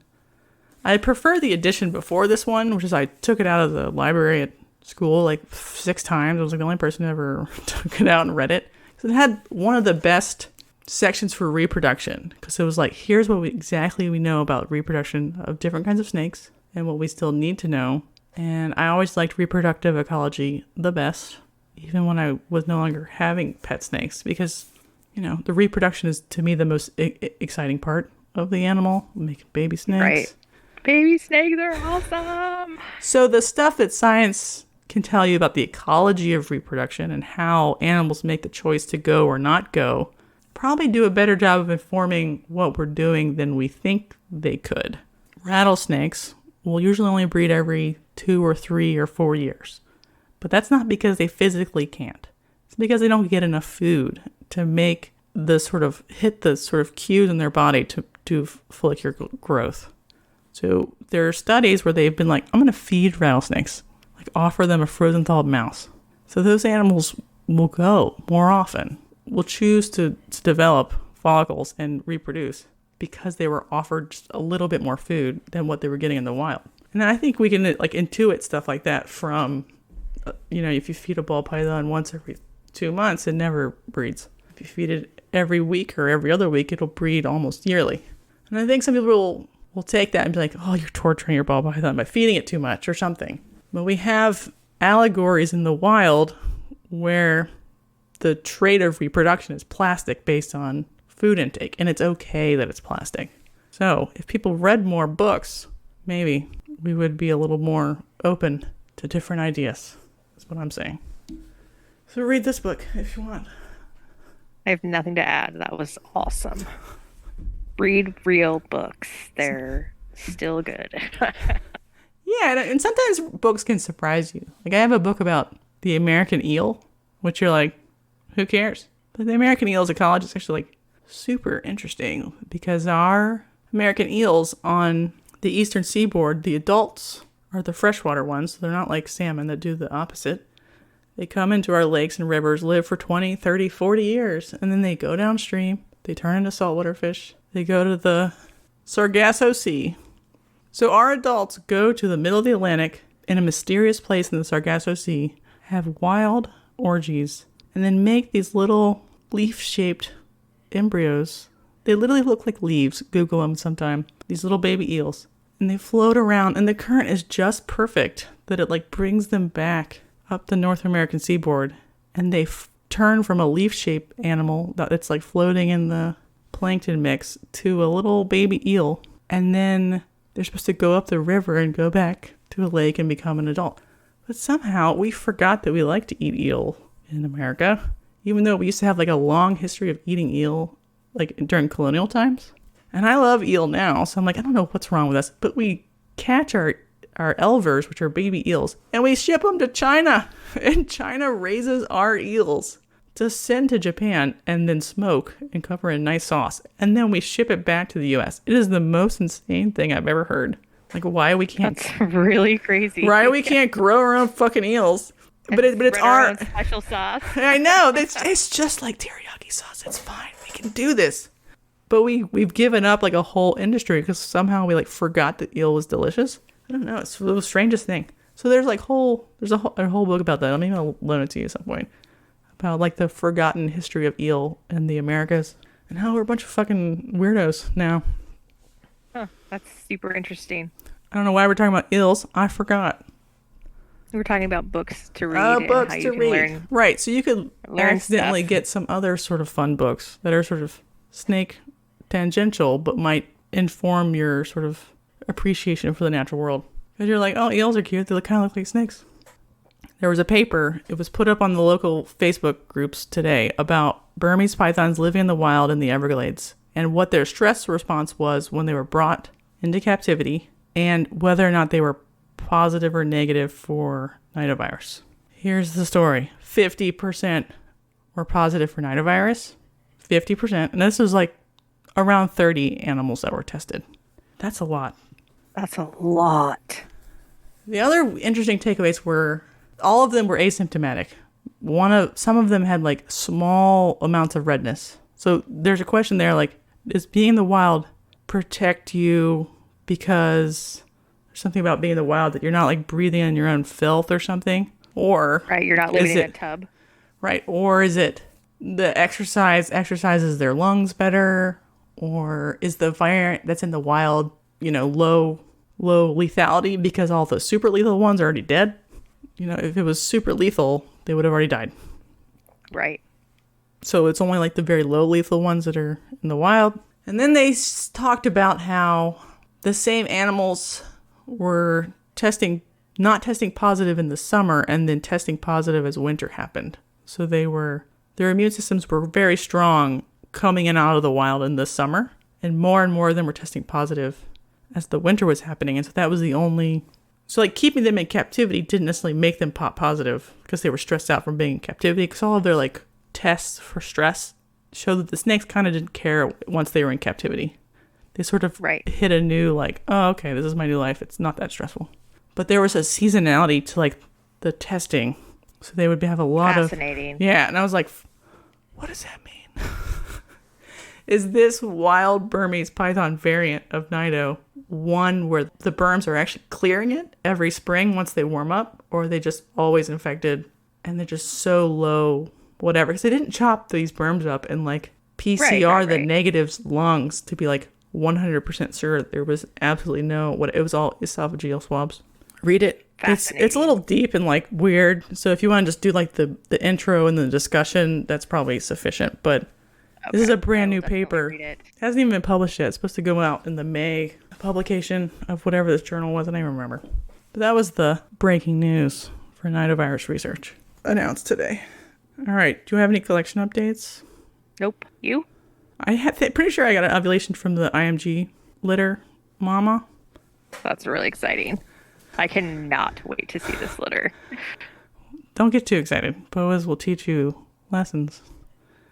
I prefer the edition before this one, which is I took it out of the library at school like 6 times. I was like the only person who ever took it out and read it. So it had one of the best sections for reproduction, because it was like, here's what exactly we know about reproduction of different kinds of snakes and what we still need to know. And I always liked reproductive ecology the best, even when I was no longer having pet snakes, because, you know, the reproduction is to me the most exciting part of the animal, making baby snakes. Right. Baby snakes are awesome. So the stuff that science can tell you about the ecology of reproduction and how animals make the choice to go or not go probably do a better job of informing what we're doing than we think they could. Rattlesnakes will usually only breed every 2 or 3 or 4 years. But that's not because they physically can't. It's because they don't get enough food to make the sort of hit the sort of cues in their body to do follicular growth. So there are studies where they've been like, I'm going to feed rattlesnakes, like offer them a frozen thawed mouse. So those animals will go more often, will choose to develop follicles and reproduce because they were offered just a little bit more food than what they were getting in the wild. And I think we can like intuit stuff like that from, if you feed a ball python once every 2 months, it never breeds. If you feed it every week or every other week, it'll breed almost yearly. And I think some people will take that and be like, oh, you're torturing your ball python by feeding it too much or something. But we have allegories in the wild where the trait of reproduction is plastic based on food intake, and it's okay that it's plastic. So if people read more books, maybe we would be a little more open to different ideas. That's what I'm saying. So read this book if you want. I have nothing to add. That was awesome. Read real books. They're still good. Yeah, and sometimes books can surprise you. Like I have a book about the American eel, which you're like, who cares? But the American eel ecology is actually like super interesting because our American eels on the eastern seaboard, the adults are the freshwater ones. So they're not like salmon that do the opposite. They come into our lakes and rivers, live for 20, 30, 40 years, and then they go downstream. They turn into saltwater fish. They go to the Sargasso Sea. So our adults go to the middle of the Atlantic in a mysterious place in the Sargasso Sea, have wild orgies, and then make these little leaf-shaped embryos. They literally look like leaves. Google them sometime. These little baby eels. And they float around, and the current is just perfect that it like brings them back up the North American seaboard, and they turn from a leaf-shaped animal that's like floating in the plankton mix to a little baby eel, and then they're supposed to go up the river and go back to a lake and become an adult. But somehow we forgot that we like to eat eel in America, even though we used to have like a long history of eating eel like during colonial times. And I love eel now, so I'm like, I don't know what's wrong with us, but we catch our elvers, which are baby eels, and we ship them to China, and China raises our eels to send to Japan and then smoke and cover in nice sauce, and then we ship it back to the US. It is the most insane thing I've ever heard. Like, why we can't... That's really crazy. Why we can't grow our own fucking eels. But it's our own special sauce. I know. It's just like teriyaki sauce. It's fine. We can do this. But we've given up like a whole industry because somehow we like forgot that eel was delicious. I don't know. It's the strangest thing. So there's a whole book about that. Maybe I'll loan it to you at some point. About like the forgotten history of eel in the Americas and how we're a bunch of fucking weirdos now. Huh, that's super interesting. I don't know why we're talking about eels. I forgot. We were talking about books to read. Books and how to you read. Learn, right. So you could accidentally stuff. get some other sort of fun books that are sort of snake tangential, but might inform your sort of appreciation for the natural world. Because you're like, oh, eels are cute. They kind of look like snakes. There was a paper, it was put up on the local Facebook groups today about Burmese pythons living in the wild in the Everglades and what their stress response was when they were brought into captivity and whether or not they were positive or negative for Nidovirus. Here's the story. 50% were positive for Nidovirus. 50%. And this was like around 30 animals that were tested. That's a lot. That's a lot. The other interesting takeaways were all of them were asymptomatic. Some of them had like small amounts of redness. So there's a question there like, does being in the wild protect you because there's something about being in the wild that you're not like breathing in your own filth or something? Or right, you're not living in a tub. Right. Or is it the exercises their lungs better? Or is the variant that's in the wild, low lethality because all the super lethal ones are already dead? If it was super lethal, they would have already died. Right. So it's only like the very low lethal ones that are in the wild. And then they talked about how the same animals were not testing positive in the summer and then testing positive as winter happened. So their immune systems were very strong coming in out of the wild in the summer. And more of them were testing positive as the winter was happening. And so that was the only So like keeping them in captivity didn't necessarily make them pop positive because they were stressed out from being in captivity, because all of their like tests for stress showed that the snakes kind of didn't care once they were in captivity. They sort of hit a new like, oh, okay, this is my new life. It's not that stressful. But there was a seasonality to like the testing. So they would have a lot Fascinating. Yeah, and I was like, what does that mean? Is this wild Burmese python variant of Nido one where the Burms are actually clearing it every spring once they warm up, or are they just always infected and they're just so low, whatever? Because they didn't chop these Burms up and like PCR the negatives lungs to be like 100% sure there was absolutely it was all esophageal swabs. Read it. It's a little deep and like weird. So if you want to just do like the intro and the discussion, that's probably sufficient. But this is a brand new paper. It hasn't even been published yet. It's supposed to go out in the May publication of whatever this journal was. I don't even remember. But that was the breaking news for Nidovirus research announced today. All right. Do you have any collection updates? Nope. You? Pretty sure I got an ovulation from the IMG litter mama. That's really exciting. I cannot wait to see this litter. Don't get too excited. Boas will teach you lessons.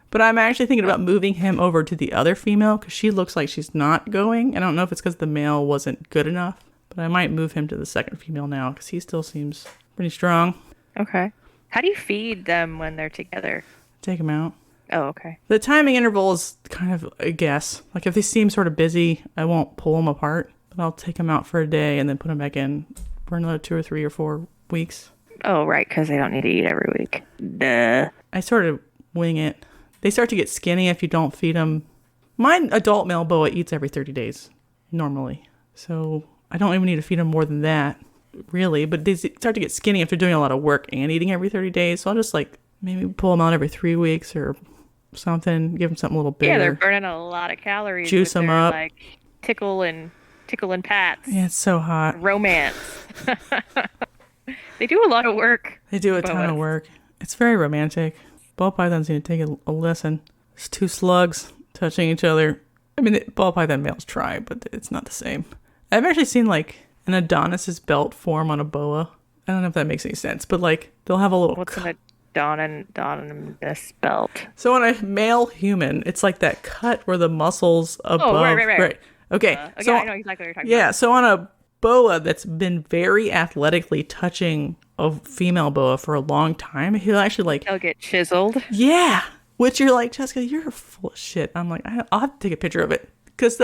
But I'm actually thinking about moving him over to the other female because she looks like she's not going. I don't know if it's because the male wasn't good enough, but I might move him to the second female now because he still seems pretty strong. Okay. How do you feed them when they're together? Take them out. Oh, okay. The timing interval is kind of a guess. Like if they seem sort of busy, I won't pull them apart, but I'll take them out for a day and then put them back in for another 2 or 3 or 4 weeks. Oh, right, because they don't need to eat every week. Duh. I sort of wing it. They start to get skinny if you don't feed them. My adult male boa eats every 30 days, normally. So I don't even need to feed them more than that, really. But they start to get skinny if they're doing a lot of work and eating every 30 days. So I'll just like maybe pull them out every 3 weeks or something. Give them something a little bigger. Yeah, they're burning a lot of calories. Juice them up. Like tickle and pats. Yeah, it's so hot. Romance. They do a lot of work. They do a ton of work. It's very romantic. Ball pythons need to take a lesson. There's 2 slugs touching each other. I mean, the ball python males try, but it's not the same. I've actually seen like an Adonis's belt form on a boa. I don't know if that makes any sense, but like they'll have a little. What's an Adonis belt? So on a male human, it's like that cut where the muscles above. Oh, right. Okay. So I know exactly what you're talking about. Yeah. So on a boa that's been very athletically touching a female boa for a long time, he'll actually like. He'll get chiseled. Yeah. Which you're like, Jessica, you're full of shit. I'm like, I'll have to take a picture of it. Because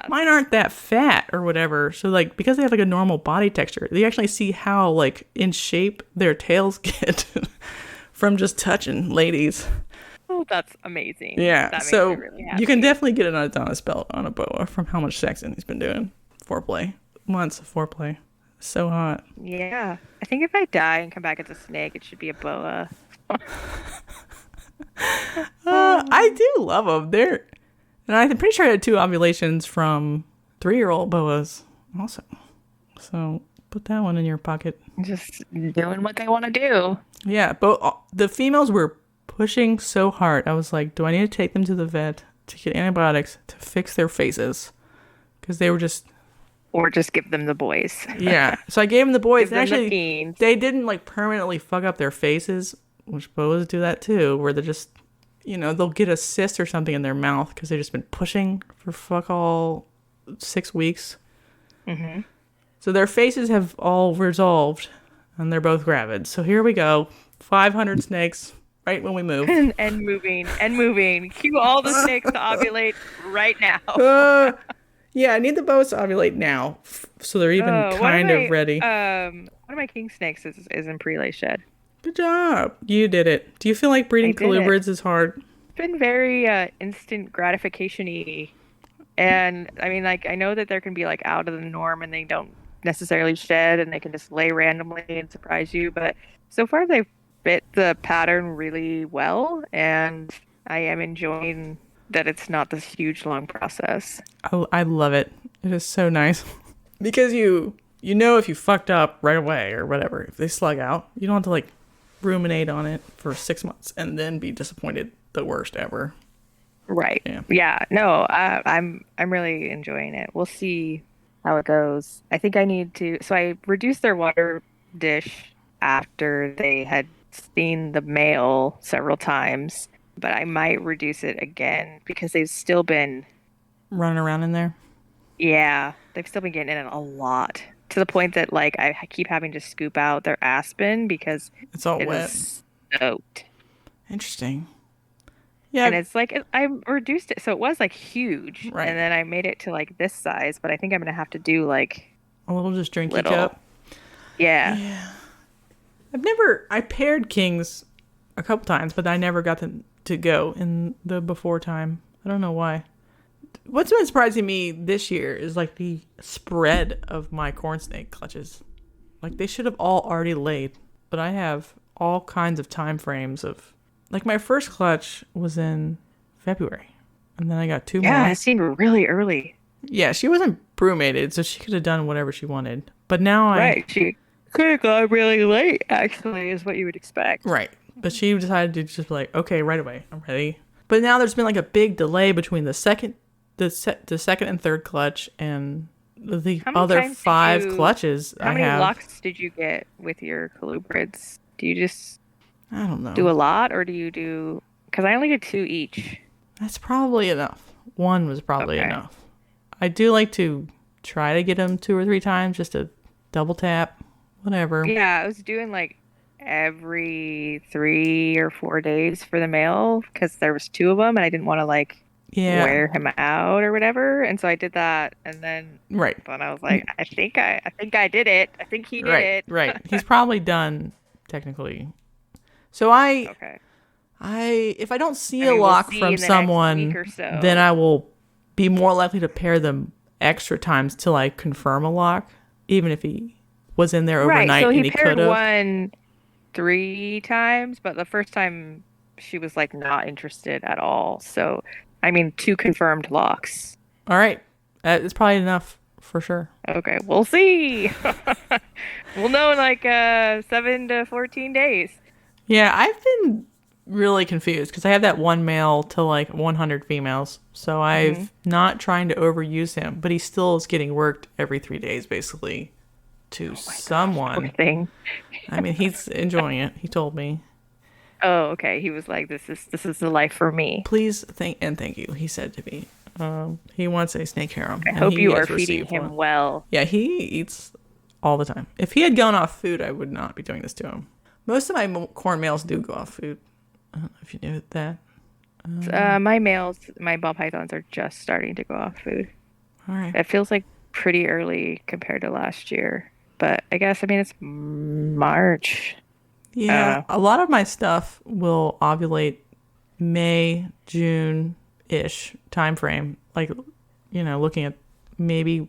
mine aren't that fat or whatever. So like, because they have like a normal body texture, they actually see how like in shape their tails get from just touching ladies. Oh, that's amazing. Yeah. That so makes me really happy. You can definitely get an Adonis belt on a boa from how much sexing he's been doing. Foreplay. Months of foreplay. So hot. Yeah. I think if I die and come back as a snake, it should be a boa. I do love them. And I'm pretty sure I had 2 ovulations from 3-year-old boas also. So put that one in your pocket. Just doing what they want to do. Yeah, but the females were pushing so hard. I was like, do I need to take them to the vet to get antibiotics to fix their faces? Because they were just... Or just give them the boys. Yeah. So I gave them the boys. Give them the peens. They didn't like permanently fuck up their faces, which boas do that too, where they're just, they'll get a cyst or something in their mouth because they've just been pushing for fuck all 6 weeks. Mm-hmm. So their faces have all resolved and they're both gravid. So here we go. 500 snakes right when we move. and moving. Cue all the snakes to ovulate right now. Yeah, I need the boas to ovulate now, so they're even kind of ready. One of my king snakes is in prelay shed. Good job. You did it. Do you feel like breeding colubrids is hard? It's been very instant gratification-y. And, I mean, like, I know that there can be, like, out of the norm and they don't necessarily shed and they can just lay randomly and surprise you. But so far they've fit the pattern really well, and I am enjoying that it's not this huge long process. I love it. It is so nice because you if you fucked up right away or whatever, if they slug out, you don't have to like ruminate on it for 6 months and then be disappointed the worst ever. Right. Yeah. No, I'm really enjoying it. We'll see how it goes. I think I need to, so I reduced their water dish after they had seen the male several times, but I might reduce it again because they've still been, Running around in there. yeah, they've still been getting in it a lot to the point that like I keep having to scoop out their aspen because It's all it wet. is soaked. Interesting. And Yeah, it's like I reduced it, so it was like huge, right. and then I made it to like this size, but I think I'm gonna have to do like A little just drinky little. cup. Yeah. Yeah. I paired kings a couple times, but I never got them to go in the before time. I don't know why. What's been surprising me this year is like the spread of my corn snake clutches. Like they should have all already laid, but I have all kinds of time frames of like my first clutch was in February, and then I got two Yeah, more. it seemed really early. Yeah, she wasn't brumated, so she could have done whatever she wanted. But now I Right. She could have gone really late, actually, is what you would expect. right, but she decided to just be like, okay, right away, I'm ready. But now there's been like a big delay between the second and third clutch and the How many other times did five you, clutches how I many have. locks did you get with your colubrids? Do you just I don't do know. a lot or do you do, because I only did two each. That's probably enough. One was probably Okay. enough. I do like to try to get them 2 or 3 times just to double tap, whatever. Yeah, I was doing like every 3 or 4 days for the male because there was two of them and I didn't want to like Yeah, wear him out or whatever. And so I did that and then right. but I was like, I think I did it. I think he did Right, it. right. He's probably done technically. So I Okay. if I don't see I a mean, we'll lock see from in the next week someone, or then so. I will be more likely to pair them extra times till I confirm a lock, even if he was in there Right. So overnight he and he paired could have. one 3 times, but the first time she was like not interested at all. So, I mean, two confirmed locks. All right, it's probably enough for sure. Okay, we'll see. We'll know in like 7 to 14 days. Yeah, I've been really confused because I have that one male to like 100 females, so Hmm. I've not trying to overuse him, but he still is getting worked every 3 days basically to Oh my gosh, poor someone. thing. I mean, he's enjoying it. He told me, Oh, okay. He was like, "This is the life for me." "Please thank you." He said to me, he wants a snake harem, I and hope he you are has feeding received one. him well. Yeah, he eats all the time. If he had gone off food, I would not be doing this to him. Most of my corn males do go off food. I don't know if you knew that. My males, my ball pythons are just starting to go off food. All right. It feels like pretty early compared to last year, but I guess I mean it's March. I don't Yeah, know. a lot of my stuff will ovulate May, June-ish time frame. Like, looking at maybe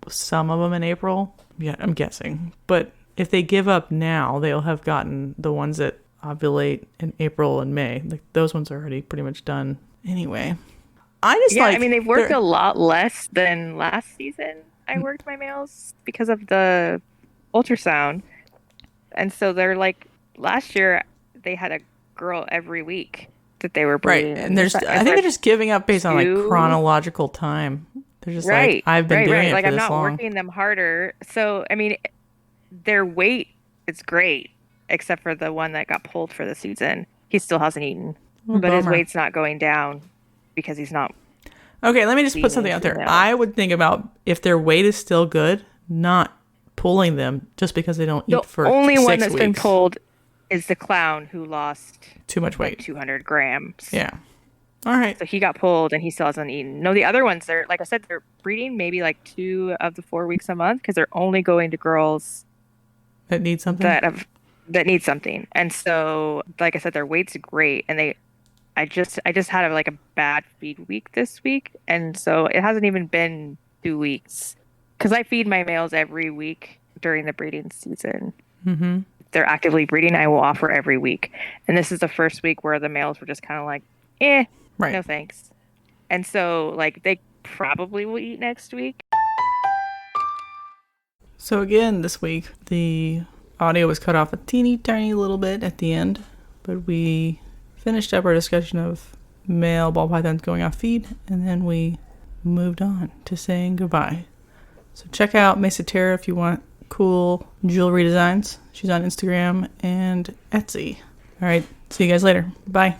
some of them in April. Yeah, I'm guessing. But if they give up now, they'll have gotten the ones that ovulate in April and May. Like those ones are already pretty much done anyway. I just Yeah, I like mean they've worked they're a lot less than last season. I worked my males because of the ultrasound. And so they're like last year they had a girl every week that they were right, breeding. and And I is think that they're just giving up based on like two? chronological time. They're just like, Right, I've been right, doing right. it Like for I'm this not long. working them harder. So I mean their weight is great, except for the one that got pulled for the season. He still hasn't eaten. Oh, But his bummer. weight's not going down because he's not Okay, let me just put feeding something out there. females. I would think about if their weight is still good, not pulling them just because they don't The eat for only one 6 that's been weeks. pulled is the clown who lost Too much like weight. 200 grams. Yeah. All right. So he got pulled and he still hasn't eaten. No, the other ones, they're like I said, they're breeding maybe like 2 of the 4 weeks a month because they're only going to girls That needs something. that need something. And so, like I said, their weight's great. And I just had like a bad feed week this week, and so it hasn't even been 2 weeks because I feed my males every week during the breeding season. Mm-hmm. If they're actively breeding, I will offer every week. And this is the first week where the males were just kind of like, Right. no thanks. And so, like, they probably will eat next week. So again, this week the audio was cut off a teeny tiny little bit at the end, but we finished up our discussion of male ball pythons going off feed, and then we moved on to saying goodbye. So check out Mesaterra if you want cool jewelry designs. She's on Instagram and Etsy. All right. See you guys later. Bye.